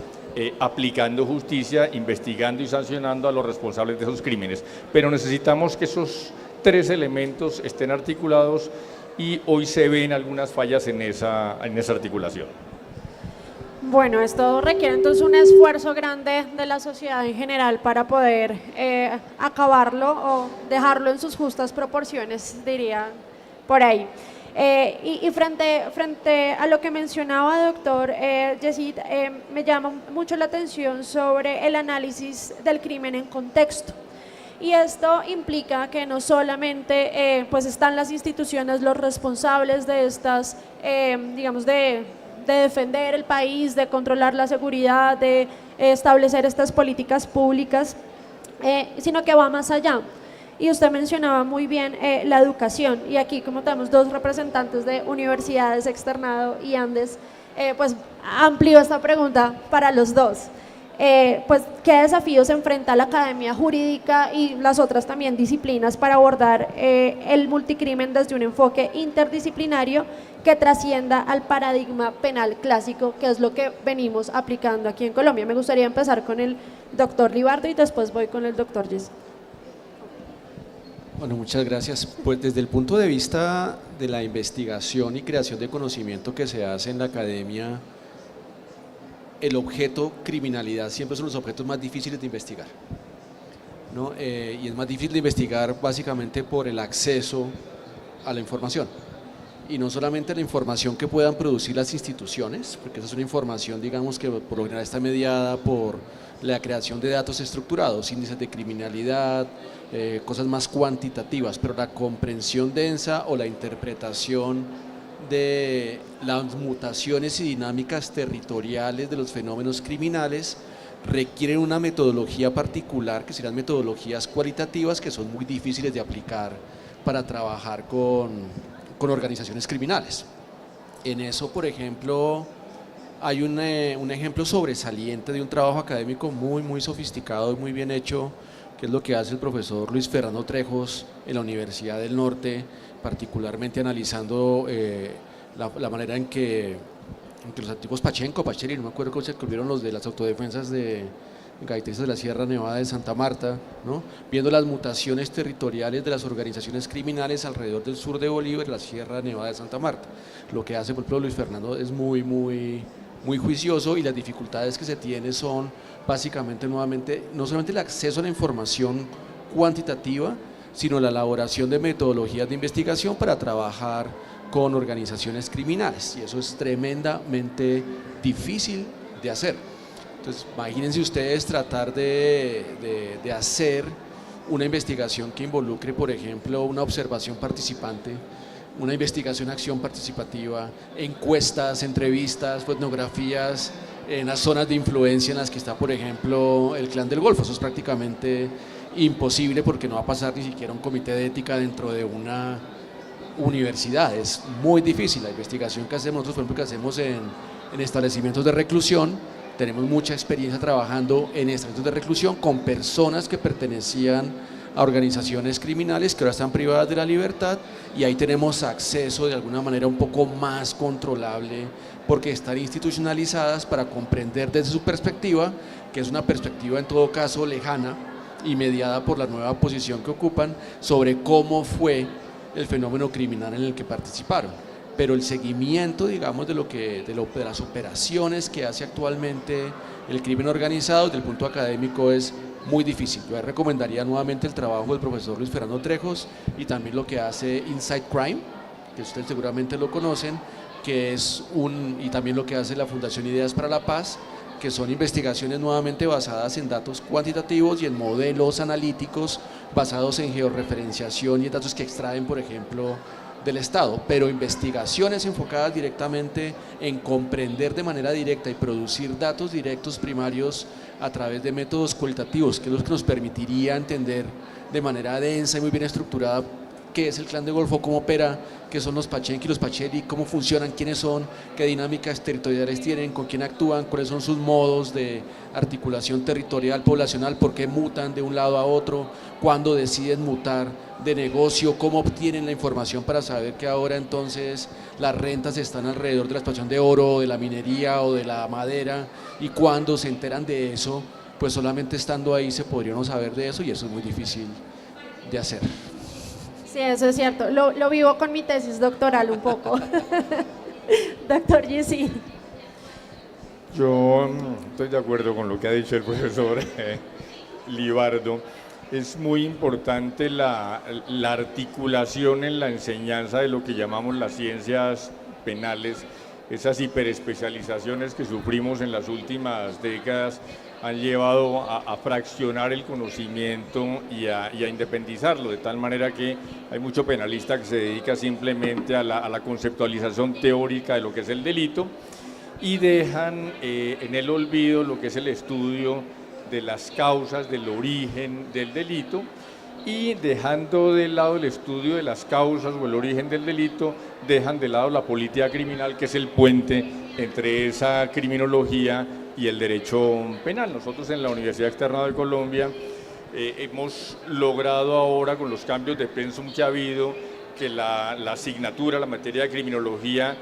G: aplicando justicia, investigando y sancionando a los responsables de esos crímenes. Pero necesitamos que esos tres elementos estén articulados y hoy se ven algunas fallas en esa articulación.
D: Bueno, esto requiere entonces un esfuerzo grande de la sociedad en general para poder acabarlo o dejarlo en sus justas proporciones, diría por ahí. Y frente a lo que mencionaba, doctor Yesid, me llama mucho la atención sobre el análisis del crimen en contexto. Y esto implica que no solamente pues están las instituciones los responsables de estas, digamos, de defender el país, de controlar la seguridad, de establecer estas políticas públicas, sino que va más allá. Y usted mencionaba muy bien la educación, y aquí como tenemos dos representantes de universidades, Externado y Andes, pues amplío esta pregunta para los dos. Pues qué desafíos enfrenta la academia jurídica y las otras también disciplinas para abordar el multicrimen desde un enfoque interdisciplinario que trascienda al paradigma penal clásico, que es lo que venimos aplicando aquí en Colombia. Me gustaría empezar con el doctor Libardo y después voy con el doctor Yesid.
F: Bueno, muchas gracias. Pues desde el punto de vista de la investigación y creación de conocimiento que se hace en la academia, el objeto criminalidad siempre son los objetos más difíciles de investigar, ¿no? Y es más difícil de investigar básicamente por el acceso a la información. Y no solamente la información que puedan producir las instituciones, porque esa es una información, digamos, que por lo general está mediada por la creación de datos estructurados, índices de criminalidad, cosas más cuantitativas, pero la comprensión densa o la interpretación de las mutaciones y dinámicas territoriales de los fenómenos criminales requieren una metodología particular, que serán metodologías cualitativas que son muy difíciles de aplicar para trabajar con organizaciones criminales. En eso, por ejemplo, hay un ejemplo sobresaliente de un trabajo académico muy sofisticado y muy bien hecho, que es lo que hace el profesor Luis Fernando Trejos en la Universidad del Norte, particularmente analizando la manera en que los antiguos Pachenko, Pacheri, no me acuerdo cómo se escribieron los de las autodefensas de gaiteristas de la Sierra Nevada de Santa Marta, ¿no? Viendo las mutaciones territoriales de las organizaciones criminales alrededor del sur de Bolívar y la Sierra Nevada de Santa Marta. Lo que hace, por ejemplo, Luis Fernando es muy juicioso, y las dificultades que se tiene son básicamente nuevamente no solamente el acceso a la información cuantitativa, sino la elaboración de metodologías de investigación para trabajar con organizaciones criminales, y eso es tremendamente difícil de hacer. Entonces, imagínense ustedes tratar de hacer una investigación que involucre, por ejemplo, una observación participante, una investigación acción participativa, encuestas, entrevistas, etnografías en las zonas de influencia en las que está, por ejemplo, el Clan del Golfo. Eso es prácticamente imposible, porque no va a pasar ni siquiera un comité de ética dentro de una universidad. Es muy difícil. La investigación que hacemos nosotros, por ejemplo, que hacemos en establecimientos de reclusión, tenemos mucha experiencia trabajando en establecimientos de reclusión con personas que pertenecían a organizaciones criminales que ahora están privadas de la libertad, y ahí tenemos acceso de alguna manera un poco más controlable, porque están institucionalizadas para comprender desde su perspectiva, que es una perspectiva en todo caso lejana y mediada por la nueva posición que ocupan sobre cómo fue el fenómeno criminal en el que participaron. Pero el seguimiento, digamos, de las operaciones que hace actualmente el crimen organizado desde el punto académico es muy difícil. Yo recomendaría nuevamente el trabajo del profesor Luis Fernando Trejos, y también lo que hace Inside Crime, que ustedes seguramente lo conocen, y también lo que hace la Fundación Ideas para la Paz, que son investigaciones nuevamente basadas en datos cuantitativos y en modelos analíticos basados en georreferenciación y en datos que extraen, por ejemplo, del Estado, pero investigaciones enfocadas directamente en comprender de manera directa y producir datos directos primarios a través de métodos cualitativos, que es lo que nos permitiría entender de manera densa y muy bien estructurada qué es el Clan del Golfo, cómo opera, qué son los Pachenki, los Pacheri, cómo funcionan, quiénes son, qué dinámicas territoriales tienen, con quién actúan, cuáles son sus modos de articulación territorial, poblacional, por qué mutan de un lado a otro, cuándo deciden mutar de negocio, cómo obtienen la información para saber que ahora entonces las rentas están alrededor de la extracción de oro, de la minería o de la madera, y cuando se enteran de eso, pues solamente estando ahí se podrían saber de eso, y eso es muy difícil de hacer.
D: Sí, eso es cierto. Lo vivo con mi tesis doctoral un poco. Doctor Yesid.
G: Yo estoy de acuerdo con lo que ha dicho el profesor Libardo. Es muy importante la articulación en la enseñanza de lo que llamamos las ciencias penales. Esas hiperespecializaciones que sufrimos en las últimas décadas han llevado a fraccionar el conocimiento y a independizarlo, de tal manera que hay mucho penalista que se dedica simplemente a la conceptualización teórica de lo que es el delito, y dejan en el olvido lo que es el estudio de las causas, del origen del delito, y dejando de lado el estudio de las causas o el origen del delito, dejan de lado la política criminal, que es el puente entre esa criminología y el derecho penal. Nosotros en la Universidad Externado de Colombia hemos logrado ahora, con los cambios de pensum que ha habido, que la asignatura, la materia de criminología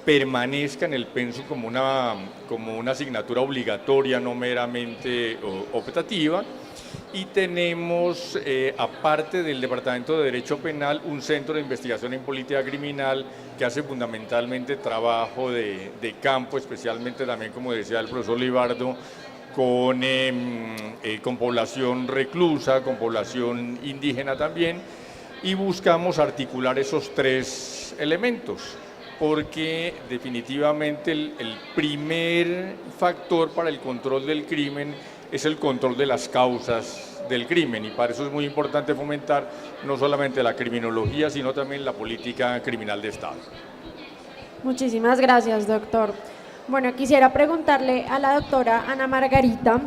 G: permanezca en el pensum como una asignatura obligatoria, no meramente optativa. Y tenemos, aparte del Departamento de Derecho Penal, un centro de investigación en política criminal que hace fundamentalmente trabajo de campo, especialmente también, como decía el profesor Libardo, con población reclusa, con población indígena también, y buscamos articular esos tres elementos, porque definitivamente el primer factor para el control del crimen es el control de las causas del crimen, y para eso es muy importante fomentar no solamente la criminología, sino también la política criminal de Estado.
D: Muchísimas gracias, doctor. Bueno, quisiera preguntarle a la doctora Ana Margarita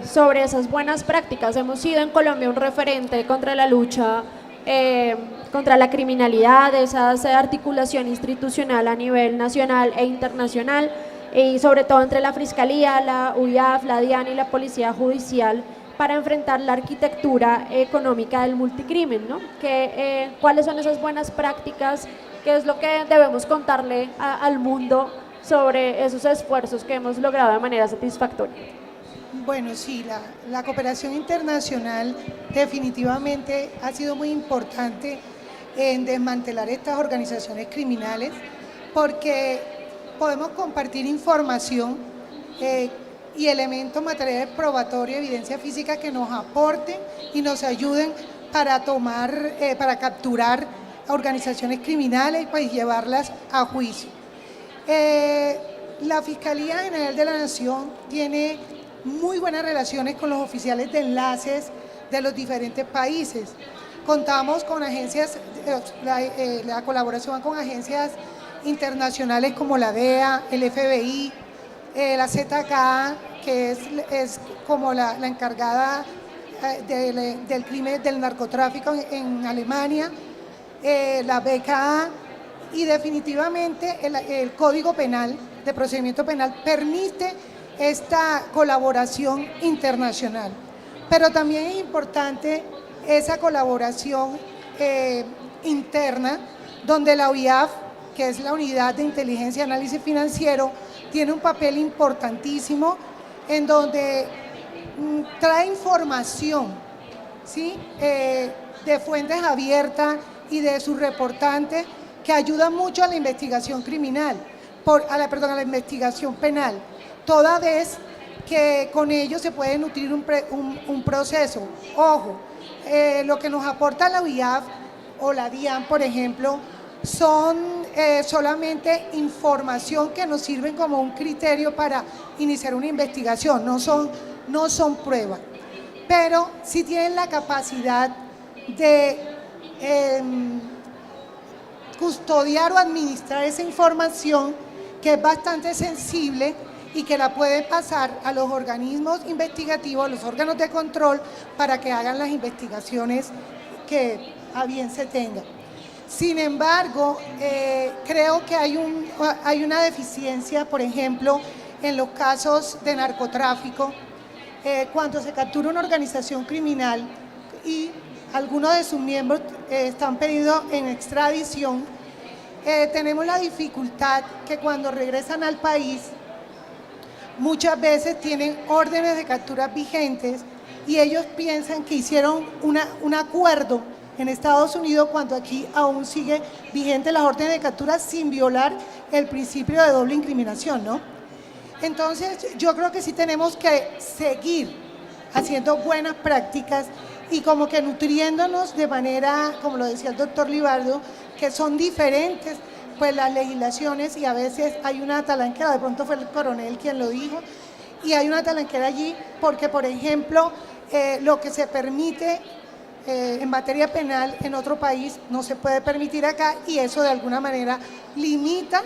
D: sobre esas buenas prácticas. Hemos sido en Colombia un referente contra la lucha contra la criminalidad, esa articulación institucional a nivel nacional e internacional, y sobre todo entre la Fiscalía, la UIAF, la DIAN y la Policía Judicial, para enfrentar la arquitectura económica del multicrimen, ¿no? ¿Cuáles son esas buenas prácticas? ¿Qué es lo que debemos contarle al mundo sobre esos esfuerzos que hemos logrado de manera satisfactoria?
C: Bueno, sí, la cooperación internacional definitivamente ha sido muy importante en desmantelar estas organizaciones criminales, porque podemos compartir información y elementos materiales probatorios, evidencia física que nos aporten y nos ayuden para capturar a organizaciones criminales y pues llevarlas a juicio. La Fiscalía General de la Nación tiene muy buenas relaciones con los oficiales de enlaces de los diferentes países. Contamos con agencias, la colaboración con agencias internacionales como la DEA, el FBI, la ZKA, que es como la encargada del crimen del narcotráfico en Alemania, la BKA, y definitivamente el Código Penal de Procedimiento Penal permite esta colaboración internacional. Pero también es importante esa colaboración interna, donde la UIAF, que es la Unidad de Inteligencia y Análisis Financiero, tiene un papel importantísimo en donde trae información, ¿sí? De fuentes abiertas y de sus reportantes, que ayuda mucho a la investigación criminal, a la investigación penal, toda vez que con ellos se puede nutrir un proceso. Ojo, lo que nos aporta la UIAF o la DIAN, por ejemplo, son solamente información que nos sirven como un criterio para iniciar una investigación, no son pruebas, pero sí tienen la capacidad de custodiar o administrar esa información, que es bastante sensible y que la puede pasar a los organismos investigativos, a los órganos de control, para que hagan las investigaciones que a bien se tengan. Sin embargo, creo que hay una deficiencia, por ejemplo, en los casos de narcotráfico, cuando se captura una organización criminal y algunos de sus miembros están pedidos en extradición, tenemos la dificultad que cuando regresan al país, muchas veces tienen órdenes de captura vigentes y ellos piensan que hicieron un acuerdo en Estados Unidos, cuando aquí aún sigue vigente las órdenes de captura sin violar el principio de doble incriminación, ¿no? Entonces, yo creo que sí tenemos que seguir haciendo buenas prácticas y como que nutriéndonos de manera, como lo decía el doctor Libardo, que son diferentes pues las legislaciones, y a veces hay una talanquera, de pronto fue el coronel quien lo dijo, y hay una talanquera allí porque, por ejemplo, lo que se permite en materia penal en otro país no se puede permitir acá, y eso de alguna manera limita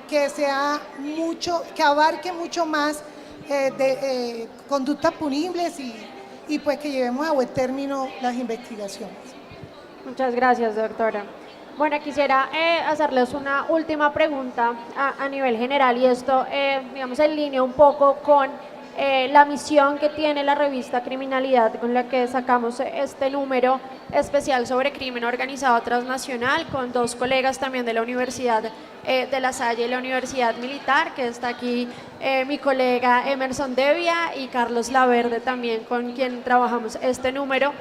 C: que sea mucho, que abarque mucho más de conductas punibles y pues que llevemos a buen término las investigaciones.
D: Muchas gracias, doctora. Bueno, quisiera hacerles una última pregunta a nivel general, y esto, digamos, en línea un poco con la misión que tiene la revista Criminalidad, con la que sacamos este número especial sobre crimen organizado transnacional, con dos colegas también de la Universidad de La Salle y la Universidad Militar, que está aquí mi colega Emerson Devia y Carlos Laverde también, con quien trabajamos este número,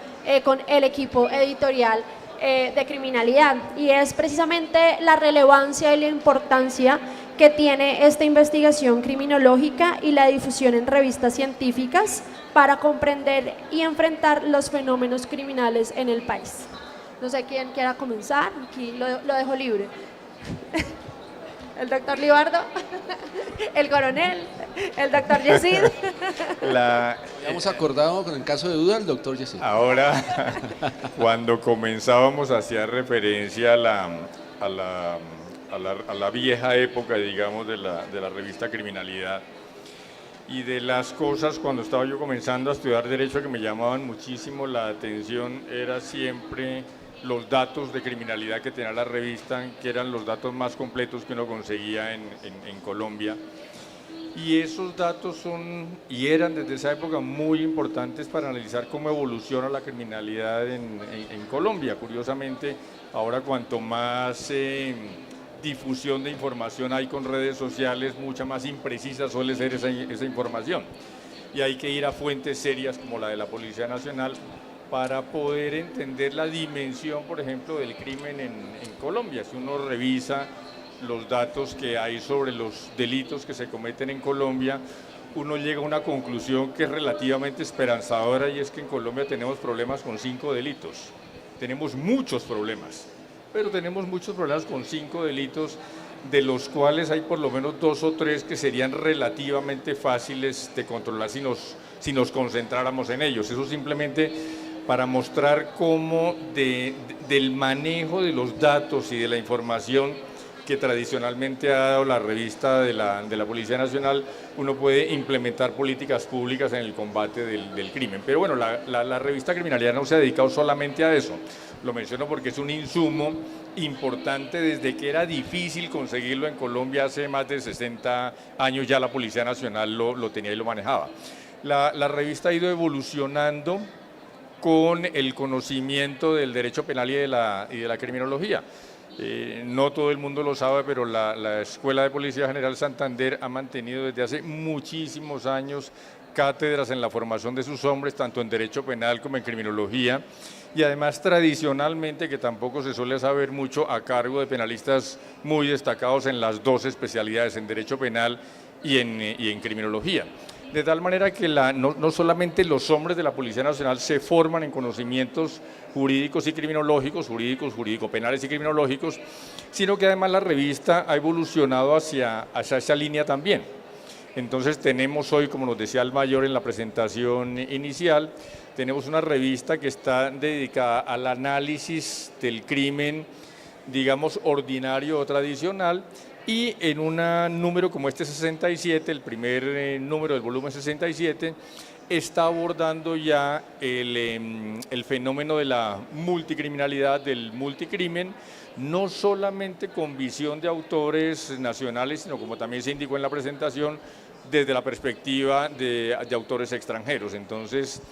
D: con el equipo editorial de Criminalidad, y es precisamente la relevancia y la importancia que tiene esta investigación criminológica y la difusión en revistas científicas para comprender y enfrentar los fenómenos criminales en el país. No sé quién quiera comenzar, aquí lo dejo libre. El doctor Libardo, el coronel, el doctor Yesid.
F: Habíamos acordado con el caso de duda el doctor Yesid.
G: Ahora, cuando comenzábamos a hacer referencia a la vieja época, digamos, de la revista Criminalidad, y de las cosas cuando estaba yo comenzando a estudiar Derecho que me llamaban muchísimo la atención era siempre los datos de criminalidad que tenía la revista, que eran los datos más completos que uno conseguía en Colombia. Y esos datos son y eran desde esa época muy importantes para analizar cómo evoluciona la criminalidad en Colombia. Curiosamente, ahora cuanto más difusión de información hay con redes sociales, mucha más imprecisa suele ser esa información. Y hay que ir a fuentes serias como la de la Policía Nacional para poder entender la dimensión, por ejemplo, del crimen en Colombia. Si uno revisa los datos que hay sobre los delitos que se cometen en Colombia, uno llega a una conclusión que es relativamente esperanzadora, y es que en Colombia tenemos problemas con 5 delitos. Tenemos muchos problemas, pero tenemos muchos problemas con 5 delitos, de los cuales hay por lo menos 2 o 3 que serían relativamente fáciles de controlar si nos concentráramos en ellos. Eso simplemente para mostrar cómo del manejo de los datos y de la información que tradicionalmente ha dado la revista de la Policía Nacional, uno puede implementar políticas públicas en el combate del crimen. Pero bueno, la revista Criminalidad no se ha dedicado solamente a eso. Lo menciono porque es un insumo importante desde que era difícil conseguirlo en Colombia hace más de 60 años, ya la Policía Nacional lo tenía y lo manejaba. La revista ha ido evolucionando con el conocimiento del derecho penal y de la criminología. No todo el mundo lo sabe, pero la Escuela de Policía General Santander ha mantenido desde hace muchísimos años cátedras en la formación de sus hombres, tanto en derecho penal como en criminología, y además tradicionalmente, que tampoco se suele saber mucho, a cargo de penalistas muy destacados en las 2 especialidades, en derecho penal y en criminología. De tal manera que no solamente los hombres de la Policía Nacional se forman en conocimientos jurídicos y criminológicos, jurídico-penales y criminológicos, sino que además la revista ha evolucionado hacia esa línea también. Entonces tenemos hoy, como nos decía el mayor en la presentación inicial, tenemos una revista que está dedicada al análisis del crimen, digamos, ordinario o tradicional, y en un número como este 67, el primer número del volumen 67, está abordando ya el fenómeno de la multicriminalidad, del multicrimen, no solamente con visión de autores nacionales, sino como también se indicó en la presentación, desde la perspectiva de autores extranjeros. Entonces,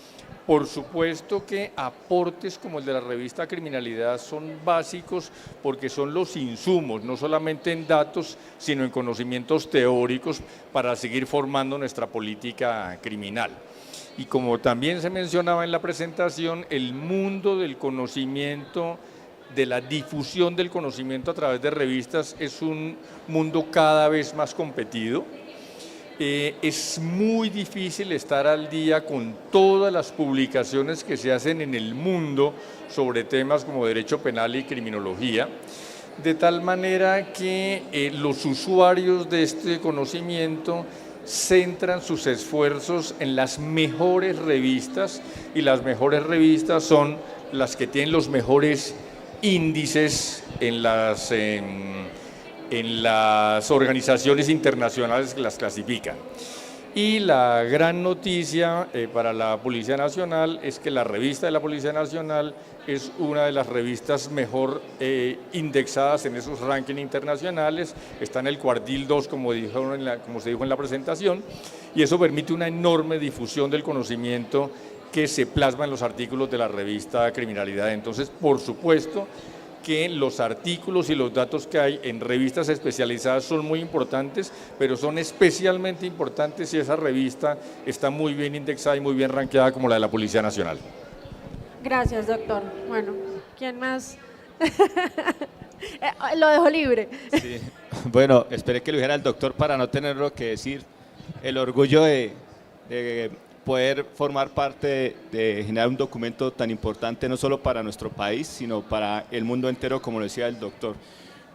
G: por supuesto que aportes como el de la revista Criminalidad son básicos porque son los insumos, no solamente en datos, sino en conocimientos teóricos para seguir formando nuestra política criminal. Y como también se mencionaba en la presentación, el mundo del conocimiento, de la difusión del conocimiento a través de revistas es un mundo cada vez más competido. Es muy difícil estar al día con todas las publicaciones que se hacen en el mundo sobre temas como derecho penal y criminología, de tal manera que los usuarios de este conocimiento centran sus esfuerzos en las mejores revistas, y las mejores revistas son las que tienen los mejores índices en las organizaciones internacionales que las clasifican. Y la gran noticia para la Policía Nacional es que la revista de la Policía Nacional es una de las revistas mejor indexadas en esos rankings internacionales, está en el cuartil 2, como se dijo en la presentación, y eso permite una enorme difusión del conocimiento que se plasma en los artículos de la revista Criminalidad. Entonces, por supuesto que los artículos y los datos que hay en revistas especializadas son muy importantes, pero son especialmente importantes si esa revista está muy bien indexada y muy bien rankeada como la de la Policía Nacional.
D: Gracias, doctor. Bueno, ¿quién más? Lo dejo libre.
E: Sí. Bueno, esperé que lo dijera el doctor para no tenerlo que decir. El orgullo de poder formar parte de generar un documento tan importante no solo para nuestro país, sino para el mundo entero, como lo decía el doctor.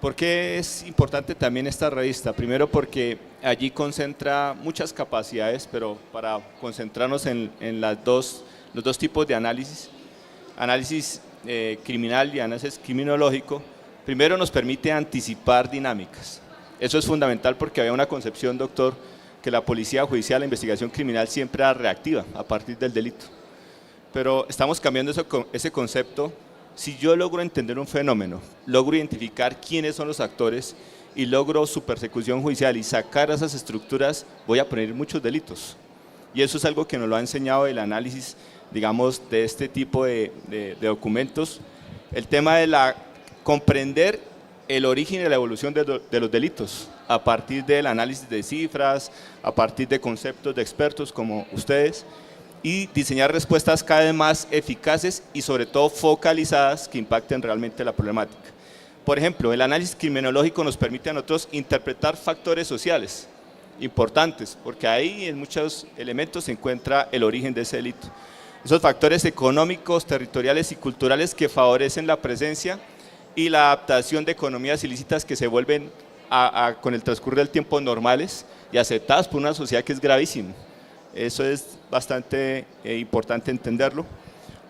E: ¿Por qué es importante también esta revista? Primero porque allí concentra muchas capacidades, pero para concentrarnos en los dos tipos de análisis criminal y análisis criminológico, primero nos permite anticipar dinámicas. Eso es fundamental porque había una concepción, doctor, que la policía judicial, la investigación criminal siempre era reactiva a partir del delito. Pero estamos cambiando ese concepto. Si yo logro entender un fenómeno, logro identificar quiénes son los actores y logro su persecución judicial y sacar esas estructuras, voy a prevenir muchos delitos. Y eso es algo que nos lo ha enseñado el análisis, digamos, de este tipo de documentos. El tema de comprender el origen y la evolución de los delitos a partir del análisis de cifras, a partir de conceptos de expertos como ustedes, y diseñar respuestas cada vez más eficaces y sobre todo focalizadas que impacten realmente la problemática. Por ejemplo, el análisis criminológico nos permite a nosotros interpretar factores sociales importantes, porque ahí en muchos elementos se encuentra el origen de ese delito. Esos factores económicos, territoriales y culturales que favorecen la presencia y la adaptación de economías ilícitas que se vuelven con el transcurso del tiempo normales y aceptadas por una sociedad que es gravísimo. Eso es bastante importante entenderlo,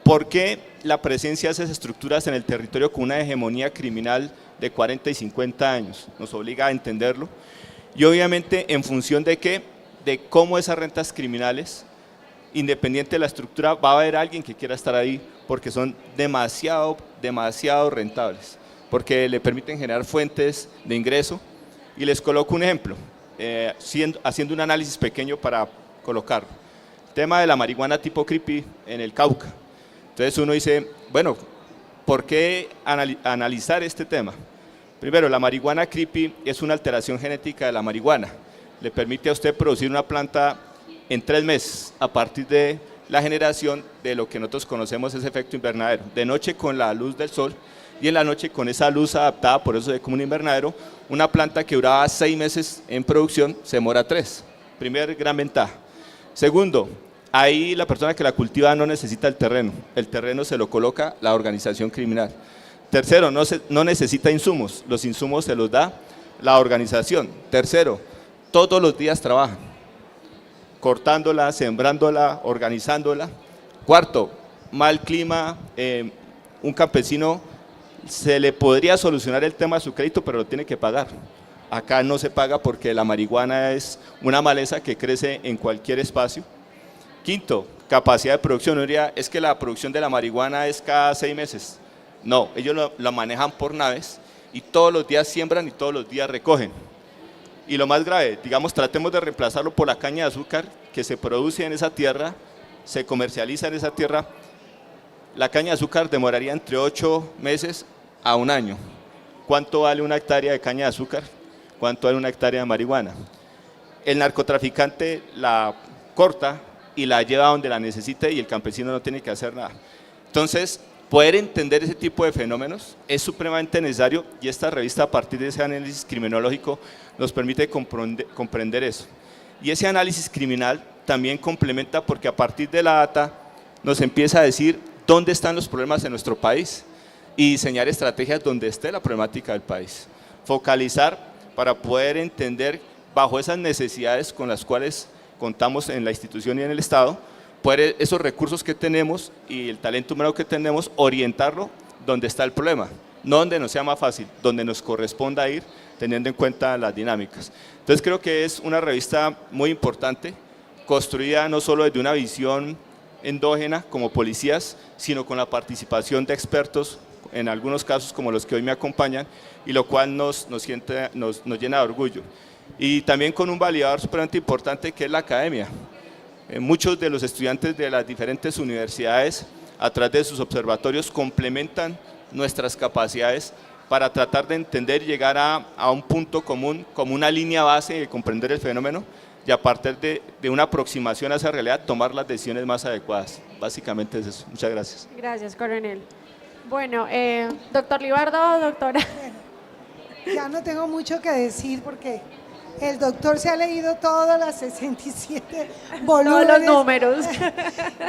E: porque la presencia de esas estructuras en el territorio con una hegemonía criminal de 40 y 50 años nos obliga a entenderlo, y obviamente en función de qué, de cómo esas rentas criminales, independiente de la estructura, va a haber alguien que quiera estar ahí porque son demasiado rentables, porque le permiten generar fuentes de ingreso. Y les coloco un ejemplo, haciendo un análisis pequeño para colocarlo. El tema de la marihuana tipo creepy en el Cauca. Entonces uno dice, bueno, ¿por qué analizar este tema? Primero, la marihuana creepy es una alteración genética de la marihuana. Le permite a usted producir una planta en 3 meses a partir de la generación de lo que nosotros conocemos ese efecto invernadero. De noche con la luz del sol y en la noche con esa luz adaptada, por eso es como un invernadero, una planta que duraba 6 meses en producción se demora 3. Primer gran ventaja. Segundo, ahí la persona que la cultiva no necesita el terreno se lo coloca la organización criminal. Tercero, no necesita insumos, los insumos se los da la organización. Tercero, todos los días trabajan, cortándola, sembrándola, organizándola. Cuarto, mal clima, un campesino se le podría solucionar el tema de su crédito, pero lo tiene que pagar. Acá no se paga porque la marihuana es una maleza que crece en cualquier espacio. Quinto, capacidad de producción. Uno diría, es que la producción de la marihuana es cada 6 meses. No, ellos lo manejan por naves y todos los días siembran y todos los días recogen. Y lo más grave, digamos, tratemos de reemplazarlo por la caña de azúcar que se produce en esa tierra, se comercializa en esa tierra. La caña de azúcar demoraría entre 8 meses a 1 año. ¿Cuánto vale una hectárea de caña de azúcar? ¿Cuánto vale una hectárea de marihuana? El narcotraficante la corta y la lleva donde la necesite y el campesino no tiene que hacer nada. Entonces, poder entender ese tipo de fenómenos es supremamente necesario y esta revista, a partir de ese análisis criminológico, nos permite comprender eso. Y ese análisis criminal también complementa porque a partir de la data nos empieza a decir dónde están los problemas en nuestro país y diseñar estrategias donde esté la problemática del país. Focalizar para poder entender bajo esas necesidades con las cuales contamos en la institución y en el Estado, poder esos recursos que tenemos y el talento humano que tenemos, orientarlo donde está el problema, no donde nos sea más fácil, donde nos corresponda ir teniendo en cuenta las dinámicas. Entonces creo que es una revista muy importante, construida no solo desde una visión endógena como policías, sino con la participación de expertos, en algunos casos como los que hoy me acompañan, y lo cual nos llena de orgullo. Y también con un validador supremamente importante que es la academia. Muchos de los estudiantes de las diferentes universidades, a través de sus observatorios, complementan nuestras capacidades para tratar de entender y llegar a un punto común, como una línea base de comprender el fenómeno, y a partir de una aproximación a esa realidad, tomar las decisiones más adecuadas. Básicamente es eso. Muchas gracias.
D: Gracias, coronel. Bueno, doctor Libardo, doctora.
C: Bueno, ya no tengo mucho que decir porque el doctor se ha leído todos los 67 volúmenes.
D: Todos los números.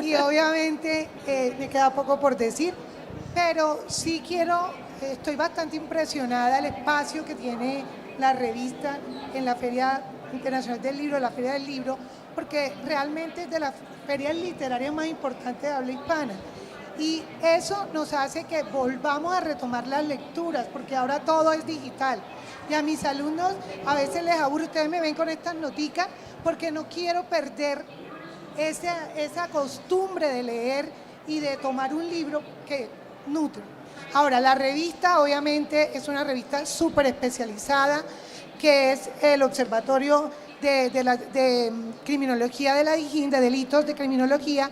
C: Y obviamente me queda poco por decir, pero sí estoy bastante impresionada del espacio que tiene la revista en la Feria Internacional del Libro, la Feria del Libro, porque realmente es de las ferias literarias más importantes de habla hispana. Y eso nos hace que volvamos a retomar las lecturas, porque ahora todo es digital. y a mis alumnos a veces les aburre, ustedes me ven con estas noticas porque no quiero perder esa costumbre de leer y de tomar un libro que nutre. Ahora, la revista obviamente es una revista súper especializada, que es el Observatorio de Criminología de la DIJÍN, de Delitos de Criminología,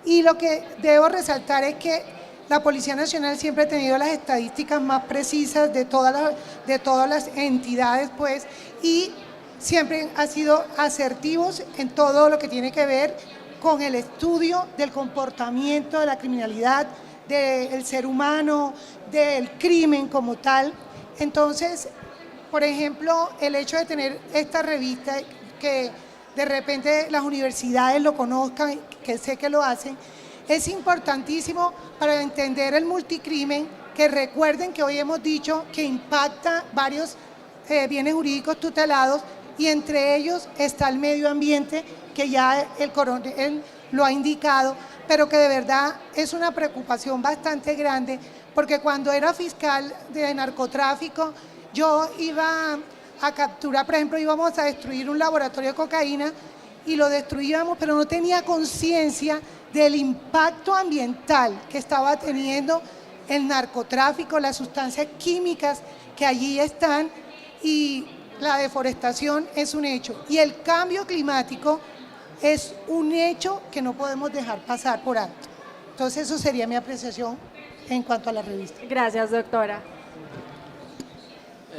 C: y lo que debo resaltar es que la Policía Nacional siempre ha tenido las estadísticas más precisas de todas las entidades, pues, y siempre ha sido asertivos en todo lo que tiene que ver con el estudio del comportamiento de la criminalidad, del ser humano, del crimen como tal. Entonces, por ejemplo, el hecho de tener esta revista, que de repente las universidades lo conozcan, que sé que lo hacen, es importantísimo para entender el multicrimen, que recuerden que hoy hemos dicho que impacta varios bienes jurídicos tutelados, y entre ellos está el medio ambiente, que ya el coronel lo ha indicado, pero que de verdad es una preocupación bastante grande, porque cuando era fiscal de narcotráfico, yo iba a capturar, por ejemplo, íbamos a destruir un laboratorio de cocaína y lo destruíamos, pero no tenía conciencia del impacto ambiental que estaba teniendo el narcotráfico, las sustancias químicas que allí están, y la deforestación es un hecho, y el cambio climático es un hecho que no podemos dejar pasar por alto. Entonces, eso sería mi apreciación en cuanto a la revista.
D: Gracias, doctora.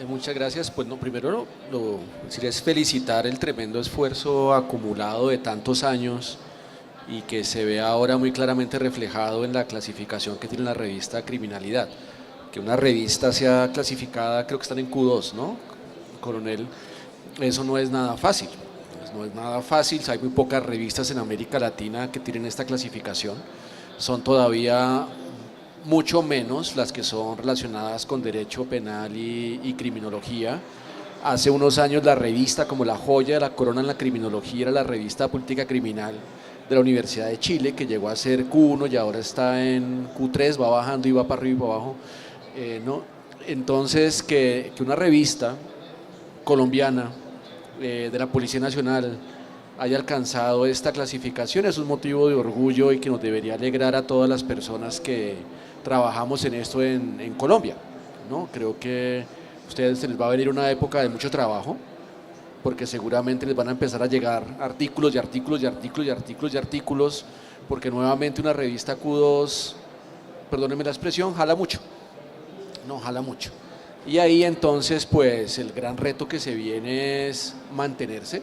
F: Muchas gracias. Pues no, primero es felicitar el tremendo esfuerzo acumulado de tantos años y que se ve ahora muy claramente reflejado en la clasificación que tiene la revista Criminalidad. Que una revista sea clasificada, creo que están en Q2, ¿no, coronel? Eso no es nada fácil. No es nada fácil, hay muy pocas revistas en América Latina que tienen esta clasificación. Son todavía mucho menos las que son relacionadas con derecho penal y criminología. Hace unos años la revista, como la joya de la corona en la criminología, era la revista Política Criminal de la Universidad de Chile, que llegó a ser Q1 y ahora está en Q3, va bajando y va para arriba y para abajo. ¿No? Entonces, que una revista colombiana de la Policía Nacional haya alcanzado esta clasificación es un motivo de orgullo y que nos debería alegrar a todas las personas que trabajamos en esto en Colombia, ¿no? Creo que a ustedes se les va a venir una época de mucho trabajo, porque seguramente les van a empezar a llegar artículos y artículos y artículos y artículos y artículos, porque nuevamente una revista Q2, perdónenme la expresión, jala mucho, no jala mucho. Y ahí entonces pues el gran reto que se viene es mantenerse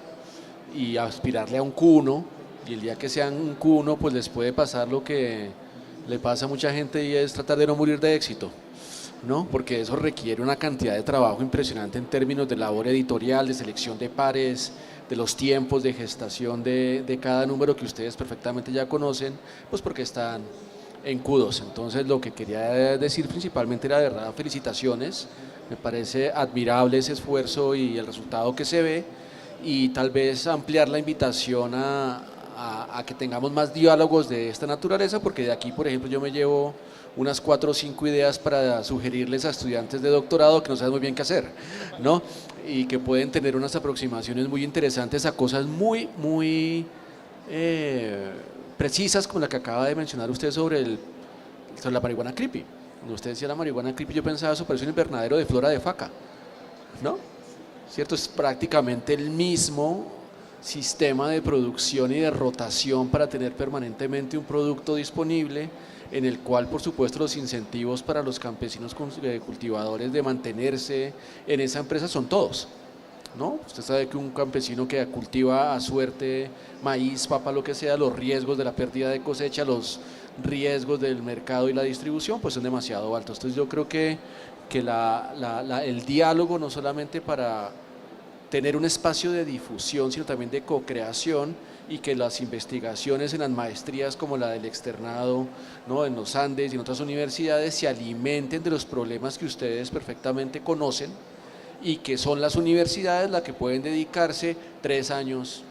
F: y aspirarle a un Q1, y el día que sean un Q1 pues les puede pasar lo que le pasa a mucha gente, y es tratar de no morir de éxito, ¿no? Porque eso requiere una cantidad de trabajo impresionante en términos de labor editorial, de selección de pares, de los tiempos de gestación de cada número que ustedes perfectamente ya conocen, pues porque están en Q2. Entonces lo que quería decir principalmente era, de verdad, felicitaciones. Me parece admirable ese esfuerzo y el resultado que se ve, y tal vez ampliar la invitación a que tengamos más diálogos de esta naturaleza, porque de aquí, por ejemplo, yo me llevo unas 4 o 5 ideas para sugerirles a estudiantes de doctorado que no saben muy bien qué hacer, ¿no? Y que pueden tener unas aproximaciones muy interesantes a cosas muy precisas, como la que acaba de mencionar usted sobre la marihuana creepy. Cuando usted decía la marihuana creepy, yo pensaba, eso parece un invernadero de flora de faca, ¿no? ¿Cierto? Es prácticamente el mismo sistema de producción y de rotación para tener permanentemente un producto disponible, en el cual, por supuesto, los incentivos para los campesinos cultivadores de mantenerse en esa empresa son todos, ¿no? Usted sabe que un campesino que cultiva a suerte maíz, papa, lo que sea, los riesgos de la pérdida de cosecha, los riesgos del mercado y la distribución, pues son demasiado altos. Entonces yo creo que el diálogo, no solamente para tener un espacio de difusión, sino también de co-creación, y que las investigaciones en las maestrías como la del externado, ¿no?, en los Andes y en otras universidades se alimenten de los problemas que ustedes perfectamente conocen, y que son las universidades las que pueden dedicarse 3 años,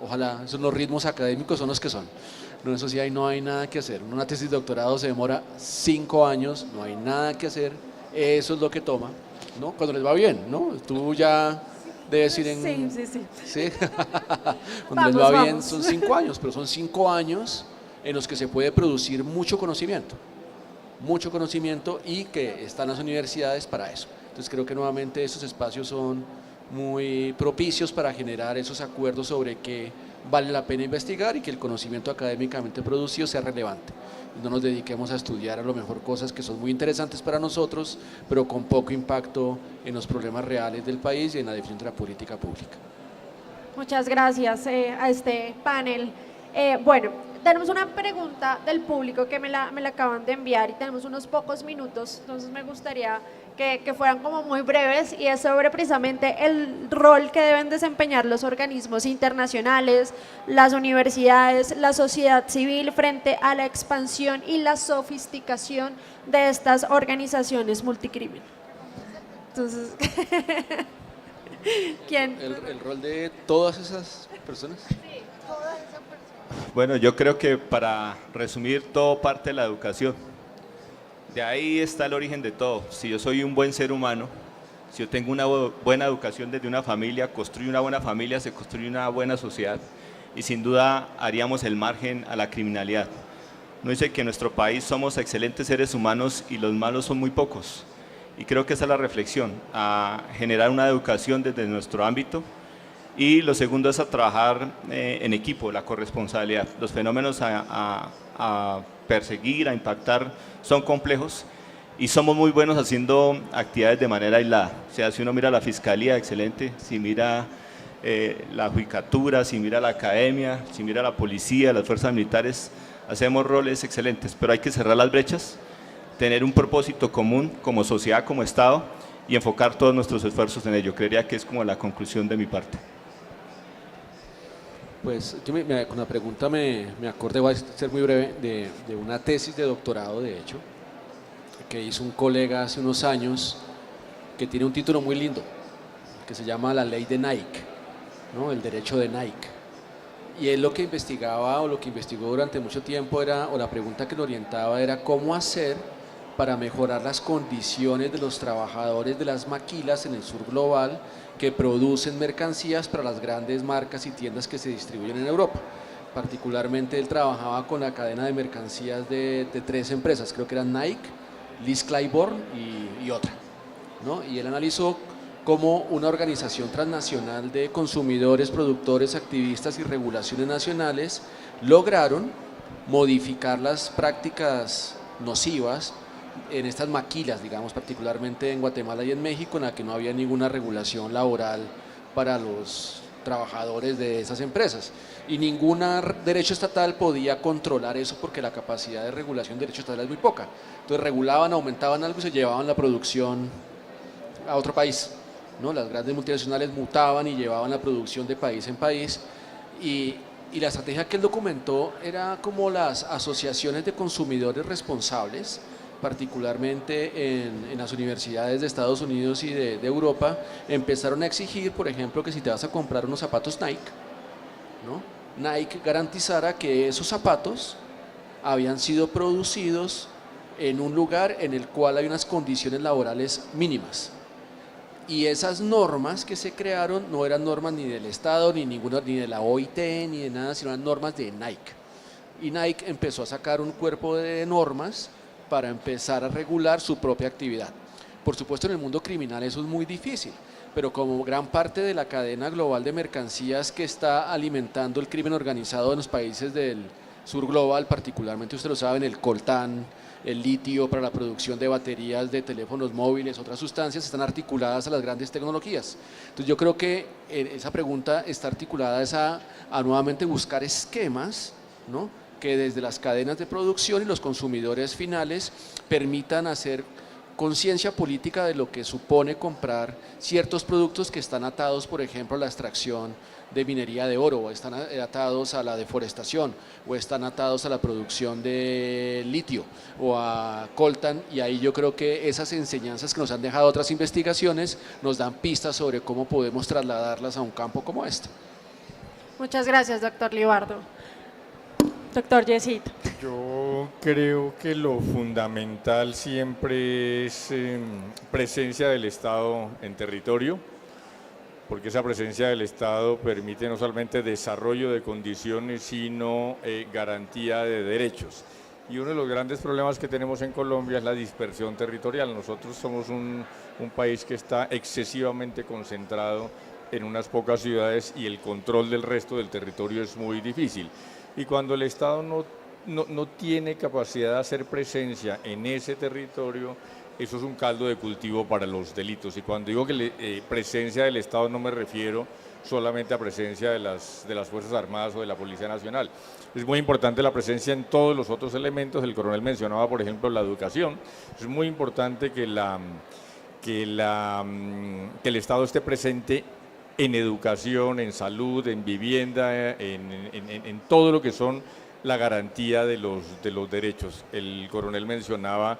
F: ojalá, esos los ritmos académicos son los que son. No, eso sí, ahí no hay nada que hacer. Una tesis de doctorado se demora 5 años, no hay nada que hacer, eso es lo que toma. ¿no? Cuando les va bien, ¿no? Tú ya debes ir en...
D: Sí.
F: ¿Sí? Cuando les va
D: Vamos,
F: bien
D: vamos.
F: son 5 años, pero son 5 años en los que se puede producir mucho conocimiento y que están las universidades para eso. Entonces creo que nuevamente esos espacios son muy propicios para generar esos acuerdos sobre qué vale la pena investigar y que el conocimiento académicamente producido sea relevante. No nos dediquemos a estudiar a lo mejor cosas que son muy interesantes para nosotros, pero con poco impacto en los problemas reales del país y en la definición de la política pública.
D: Muchas gracias a este panel. Bueno, tenemos una pregunta del público que me la acaban de enviar y tenemos unos pocos minutos, entonces me gustaría que fueran como muy breves y es sobre precisamente el rol que deben desempeñar los organismos internacionales, las universidades, la sociedad civil frente a la expansión y la sofisticación de estas organizaciones multicrimen. Entonces, ¿quién?
F: ¿El rol de todas esas personas?
E: Bueno, yo creo que para resumir, todo parte de la educación. De ahí está el origen de todo. Si yo soy un buen ser humano, si yo tengo una buena educación desde una familia, construyo una buena familia, se construye una buena sociedad y sin duda haríamos el margen a la criminalidad. No dice que en nuestro país somos excelentes seres humanos y los malos son muy pocos. Y creo que esa es la reflexión, a generar una educación desde nuestro ámbito. Y lo segundo es a trabajar en equipo, la corresponsabilidad. Los fenómenos a perseguir, a impactar, son complejos y somos muy buenos haciendo actividades de manera aislada. O sea, si uno mira la fiscalía, excelente, si mira la judicatura, si mira la academia, si mira la policía, las fuerzas militares, hacemos roles excelentes, pero hay que cerrar las brechas, tener un propósito común como sociedad, como Estado y enfocar todos nuestros esfuerzos en ello. Creería que es como la conclusión de mi parte.
F: Pues yo con la pregunta me acordé, voy a ser muy breve, de una tesis de doctorado, de hecho, que hizo un colega hace unos años, que tiene un título muy lindo, que se llama La Ley de Nike, ¿no? El derecho de Nike. Y él lo que investigaba, o lo que investigó durante mucho tiempo era, o la pregunta que lo orientaba era cómo hacer para mejorar las condiciones de los trabajadores de las maquilas en el sur global que producen mercancías para las grandes marcas y tiendas que se distribuyen en Europa. Particularmente él trabajaba con la cadena de mercancías de 3 empresas, creo que eran Nike, Lee Claiborne y otra, ¿no? Y él analizó cómo una organización transnacional de consumidores, productores, activistas y regulaciones nacionales lograron modificar las prácticas nocivas en estas maquilas, digamos, particularmente en Guatemala y en México, en la que no había ninguna regulación laboral para los trabajadores de esas empresas. Y ningún derecho estatal podía controlar eso porque la capacidad de regulación de derecho estatal es muy poca. Entonces regulaban, aumentaban algo y se llevaban la producción a otro país, ¿no? Las grandes multinacionales mutaban y llevaban la producción de país en país y la estrategia que él documentó era como las asociaciones de consumidores responsables, particularmente en las universidades de Estados Unidos y de Europa, empezaron a exigir, por ejemplo, que si te vas a comprar unos zapatos Nike, ¿no? Nike garantizara que esos zapatos habían sido producidos en un lugar en el cual hay unas condiciones laborales mínimas. Y esas normas que se crearon no eran normas ni del Estado, ni de la OIT, ni de nada, sino eran normas de Nike. Y Nike empezó a sacar un cuerpo de normas para empezar a regular su propia actividad. Por supuesto, en el mundo criminal eso es muy difícil, pero como gran parte de la cadena global de mercancías que está alimentando el crimen organizado en los países del sur global, particularmente ustedes lo saben, el coltán, el litio para la producción de baterías de teléfonos móviles, otras sustancias, están articuladas a las grandes tecnologías. Entonces yo creo que esa pregunta está articulada a nuevamente buscar esquemas, ¿no?, que desde las cadenas de producción y los consumidores finales permitan hacer conciencia política de lo que supone comprar ciertos productos que están atados, por ejemplo, a la extracción de minería de oro, o están atados a la deforestación, o están atados a la producción de litio, o a coltan, y ahí yo creo que esas enseñanzas que nos han dejado otras investigaciones nos dan pistas sobre cómo podemos trasladarlas a un campo como este.
D: Muchas gracias, doctor Libardo. Doctor Yesito.
G: Yo creo que lo fundamental siempre es presencia del Estado en territorio, porque esa presencia del Estado permite no solamente desarrollo de condiciones, sino garantía de derechos. Y uno de los grandes problemas que tenemos en Colombia es la dispersión territorial. Nosotros somos un país que está excesivamente concentrado en unas pocas ciudades y el control del resto del territorio es muy difícil. Y cuando el Estado no tiene capacidad de hacer presencia en ese territorio, eso es un caldo de cultivo para los delitos. Y cuando digo que presencia del Estado no me refiero solamente a presencia de las Fuerzas Armadas o de la Policía Nacional. Es muy importante la presencia en todos los otros elementos. El coronel mencionaba, por ejemplo, la educación. Es muy importante que el Estado esté presente en educación, en salud, en vivienda, en todo lo que son la garantía de los derechos. El coronel mencionaba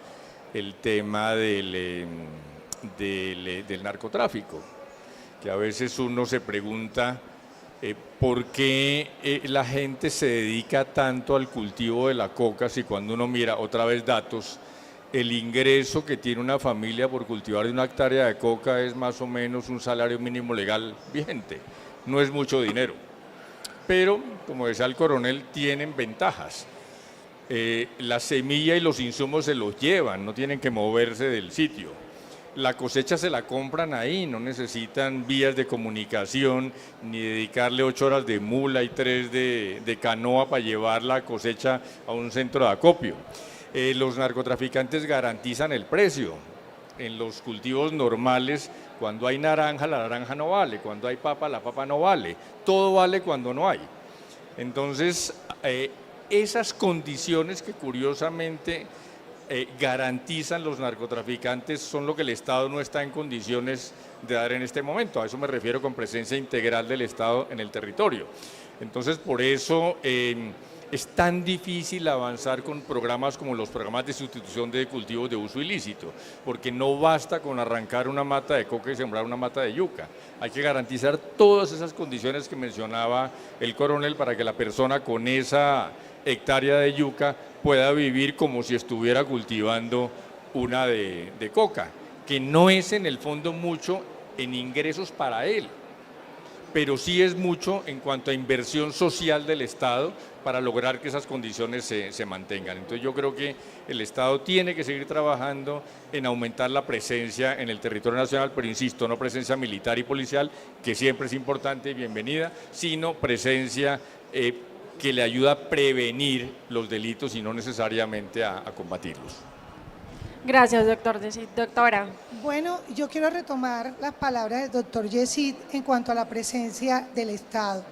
G: el tema del narcotráfico, que a veces uno se pregunta por qué la gente se dedica tanto al cultivo de la coca si cuando uno mira otra vez datos, el ingreso que tiene una familia por cultivar una hectárea de coca es más o menos un salario mínimo legal vigente, no es mucho dinero. Pero, como decía el coronel, tienen ventajas. La semilla y los insumos se los llevan, no tienen que moverse del sitio. La cosecha se la compran ahí, no necesitan vías de comunicación, ni dedicarle 8 horas de mula y 3 de canoa para llevar la cosecha a un centro de acopio. Los narcotraficantes garantizan el precio. En los cultivos normales, cuando hay naranja, la naranja no vale, cuando hay papa, la papa no vale, todo vale cuando no hay. Entonces, esas condiciones que curiosamente garantizan los narcotraficantes son lo que el Estado no está en condiciones de dar en este momento. A eso me refiero con presencia integral del Estado en el territorio. Entonces, por eso es tan difícil avanzar con programas como los programas de sustitución de cultivos de uso ilícito, porque no basta con arrancar una mata de coca y sembrar una mata de yuca. Hay que garantizar todas esas condiciones que mencionaba el coronel para que la persona con esa hectárea de yuca pueda vivir como si estuviera cultivando una de coca, que no es en el fondo mucho en ingresos para él, pero sí es mucho en cuanto a inversión social del Estado para lograr que esas condiciones se mantengan. Entonces yo creo que el Estado tiene que seguir trabajando en aumentar la presencia en el territorio nacional, pero insisto, no presencia militar y policial, que siempre es importante y bienvenida, sino presencia que le ayuda a prevenir los delitos y no necesariamente a combatirlos.
D: Gracias, doctor. Doctora.
C: Bueno, yo quiero retomar las palabras del doctor Yesid en cuanto a la presencia del Estado.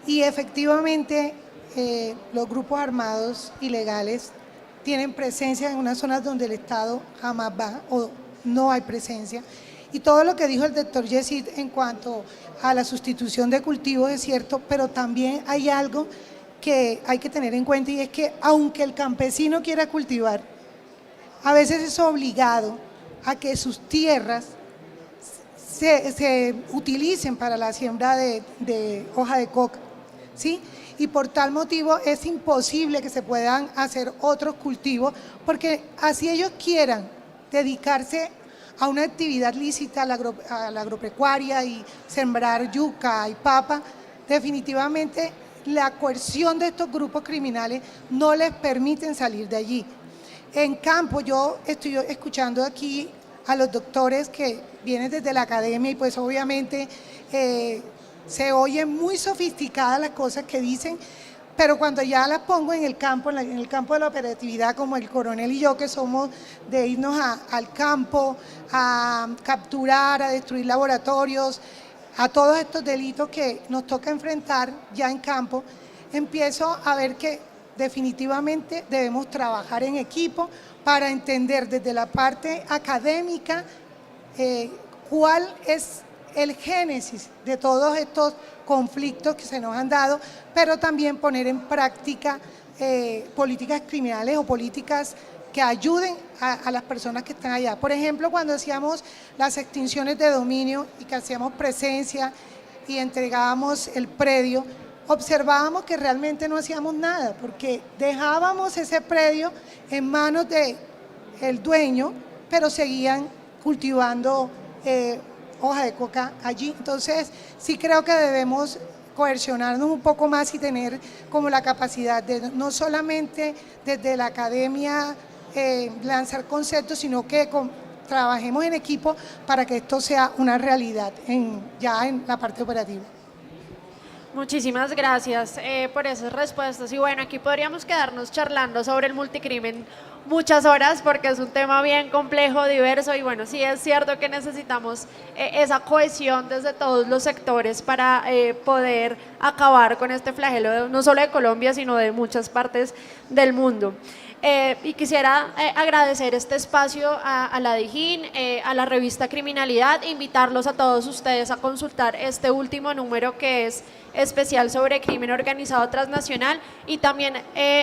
C: Y efectivamente, los grupos armados ilegales tienen presencia en unas zonas donde el Estado jamás va o no hay presencia. Y todo lo que dijo el doctor Yesid en cuanto a la sustitución de cultivos es cierto, pero también hay algo que hay que tener en cuenta y es que aunque el campesino quiera cultivar, a veces es obligado a que sus tierras se utilicen para la siembra de hoja de coca, ¿sí? Y por tal motivo es imposible que se puedan hacer otros cultivos porque así ellos quieran dedicarse a una actividad lícita, a la agropecuaria y sembrar yuca y papa, definitivamente la coerción de estos grupos criminales no les permiten salir de allí. En campo, yo estoy escuchando aquí a los doctores que vienen desde la academia y pues obviamente se oyen muy sofisticadas las cosas que dicen, pero cuando ya las pongo en el campo de la operatividad, como el coronel y yo, que somos de irnos al campo, a capturar, a destruir laboratorios, a todos estos delitos que nos toca enfrentar ya en campo, empiezo a ver que definitivamente debemos trabajar en equipo para entender desde la parte académica cuál es el génesis de todos estos conflictos que se nos han dado, pero también poner en práctica políticas criminales o políticas que ayuden a las personas que están allá. Por ejemplo, cuando hacíamos las extinciones de dominio y que hacíamos presencia y entregábamos el predio, observábamos que realmente no hacíamos nada, porque dejábamos ese predio en manos del dueño, pero seguían cultivando hoja de coca allí. Entonces, sí creo que debemos coercionarnos un poco más y tener como la capacidad de no solamente desde la academia lanzar conceptos, sino que trabajemos en equipo para que esto sea una realidad ya en la parte operativa.
D: Muchísimas gracias por esas respuestas. Y bueno, aquí podríamos quedarnos charlando sobre el multicrimen muchas horas porque es un tema bien complejo, diverso y bueno, sí es cierto que necesitamos esa cohesión desde todos los sectores para poder acabar con este flagelo no solo de Colombia, sino de muchas partes del mundo. Y quisiera agradecer este espacio a la Dijín, a la revista Criminalidad, invitarlos a todos ustedes a consultar este último número que es especial sobre crimen organizado transnacional y también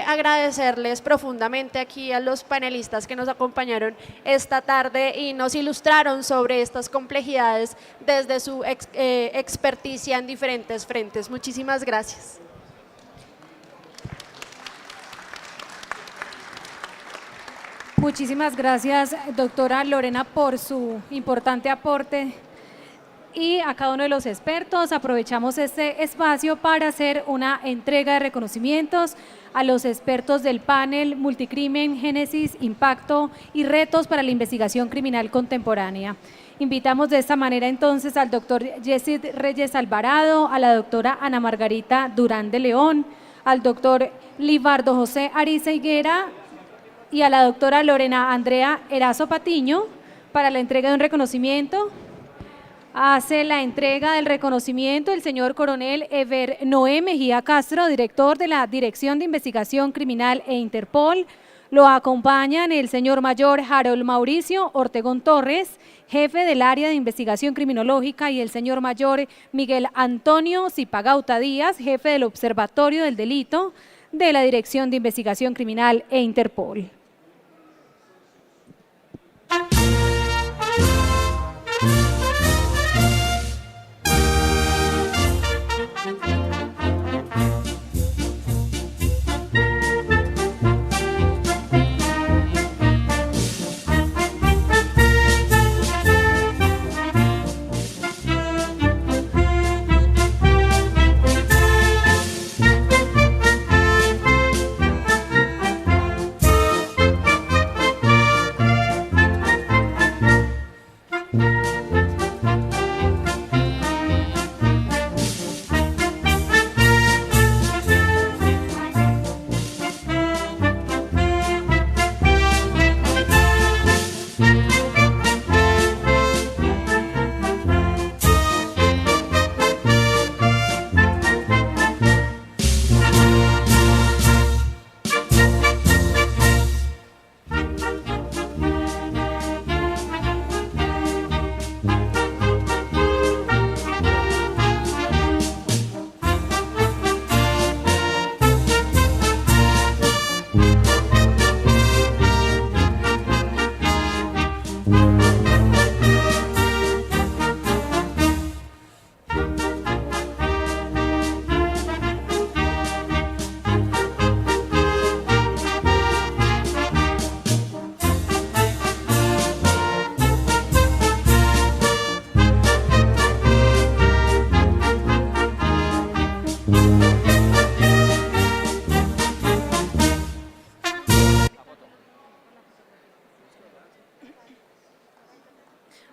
D: agradecerles profundamente aquí a los panelistas que nos acompañaron esta tarde y nos ilustraron sobre estas complejidades desde su experticia en diferentes frentes. Muchísimas gracias.
A: Muchísimas gracias, doctora Lorena, por su importante aporte y a cada uno de los expertos. Aprovechamos este espacio para hacer una entrega de reconocimientos a los expertos del panel Multicrimen, Génesis, Impacto y Retos para la Investigación Criminal Contemporánea. Invitamos de esta manera entonces al doctor Yesid Reyes Alvarado, a la doctora Ana Margarita Durán de León, al doctor Libardo José Ariza Higuera y a la doctora Lorena Andrea Erazo Patiño para la entrega de un reconocimiento. Hace la entrega del reconocimiento el señor coronel Ever Noé Mejía Castro, director de la Dirección de Investigación Criminal e Interpol. Lo acompañan el señor mayor Harold Mauricio Ortegón Torres, jefe del área de investigación criminológica, y el señor mayor Miguel Antonio Zipagauta Díaz, jefe del Observatorio del Delito de la Dirección de Investigación Criminal e Interpol.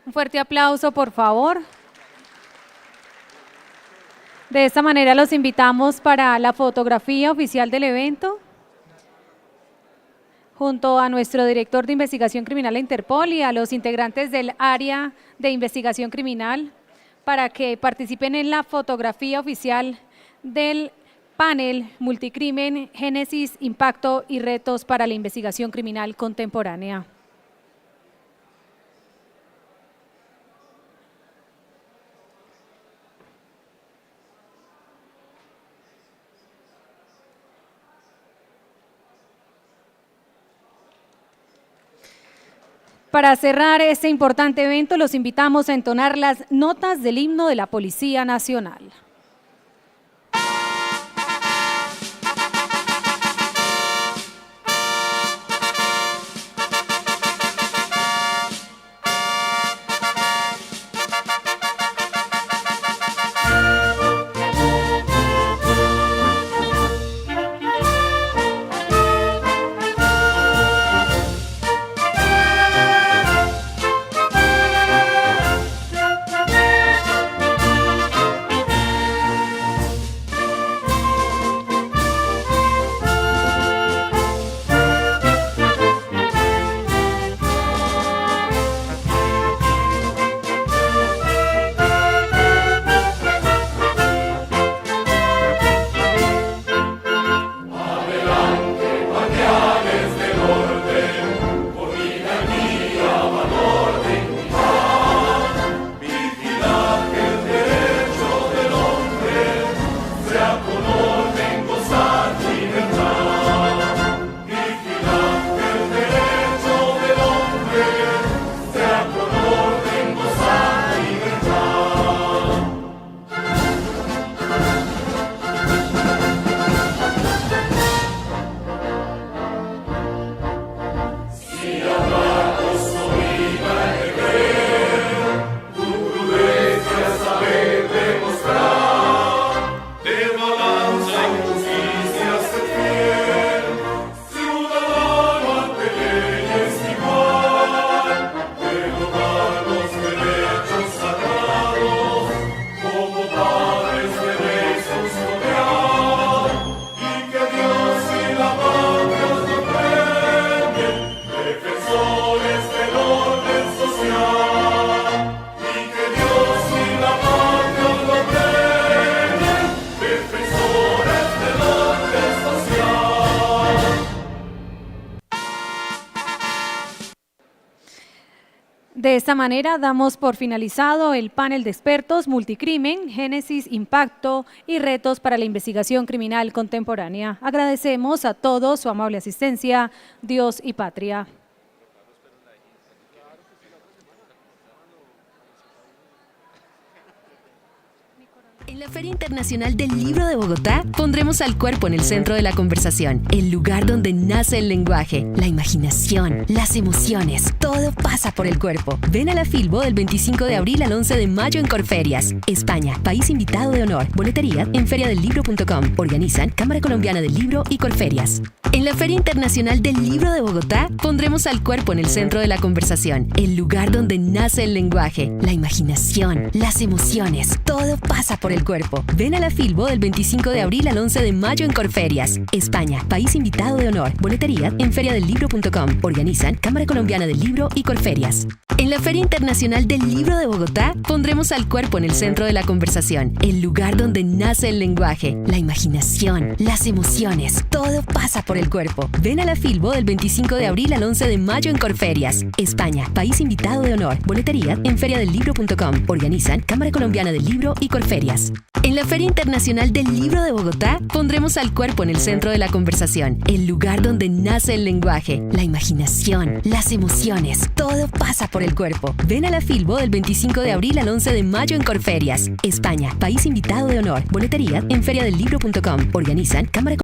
A: Un fuerte aplauso, por favor. De esta manera los invitamos para la fotografía oficial del evento, junto a nuestro director de investigación criminal de Interpol y a los integrantes del área de investigación criminal, para que participen en la fotografía oficial del panel Multicrimen, Génesis, Impacto y Retos para la Investigación Criminal Contemporánea. Para cerrar este importante evento, los invitamos a entonar las notas del himno de la Policía Nacional. De esta manera damos por finalizado el panel de expertos Multicrimen, Génesis, Impacto y Retos para la Investigación Criminal Contemporánea. Agradecemos a todos su amable asistencia. Dios y patria.
H: En la Feria Internacional del Libro de Bogotá pondremos al cuerpo en el centro de la conversación, el lugar donde nace el lenguaje, la imaginación, las emociones. Todo pasa por el cuerpo. Ven a la Filbo del 25 de abril al 11 de mayo en Corferias, España, país invitado de honor. Boletería en feriadelibro.com. Organizan Cámara Colombiana del Libro y Corferias. En la Feria Internacional del Libro de Bogotá pondremos al cuerpo en el centro de la conversación, el lugar donde nace el lenguaje, la imaginación, las emociones. Todo pasa por el cuerpo. Ven a la Filbo del 25 de abril al 11 de mayo en Corferias, España, país invitado de honor. Boletería en feriadelibro.com. Organizan Cámara Colombiana del Libro y Corferias. En la Feria Internacional del Libro de Bogotá pondremos al cuerpo en el centro de la conversación, el lugar donde nace el lenguaje, la imaginación, las emociones. Todo pasa por el cuerpo. Ven a la Filbo del 25 de abril al 11 de mayo en Corferias, España, país invitado de honor. Boletería en feriadelibro.com. Organizan Cámara Colombiana del Libro y Corferias. En la Feria Internacional del Libro de Bogotá pondremos al cuerpo en el centro de la conversación, el lugar donde nace el lenguaje, la imaginación, las emociones. Todo pasa por el cuerpo. Ven a la Filbo del 25 de abril al 11 de mayo en Corferias, España, país invitado de honor. Boletería en feriadelibro.com. Organizan Cámara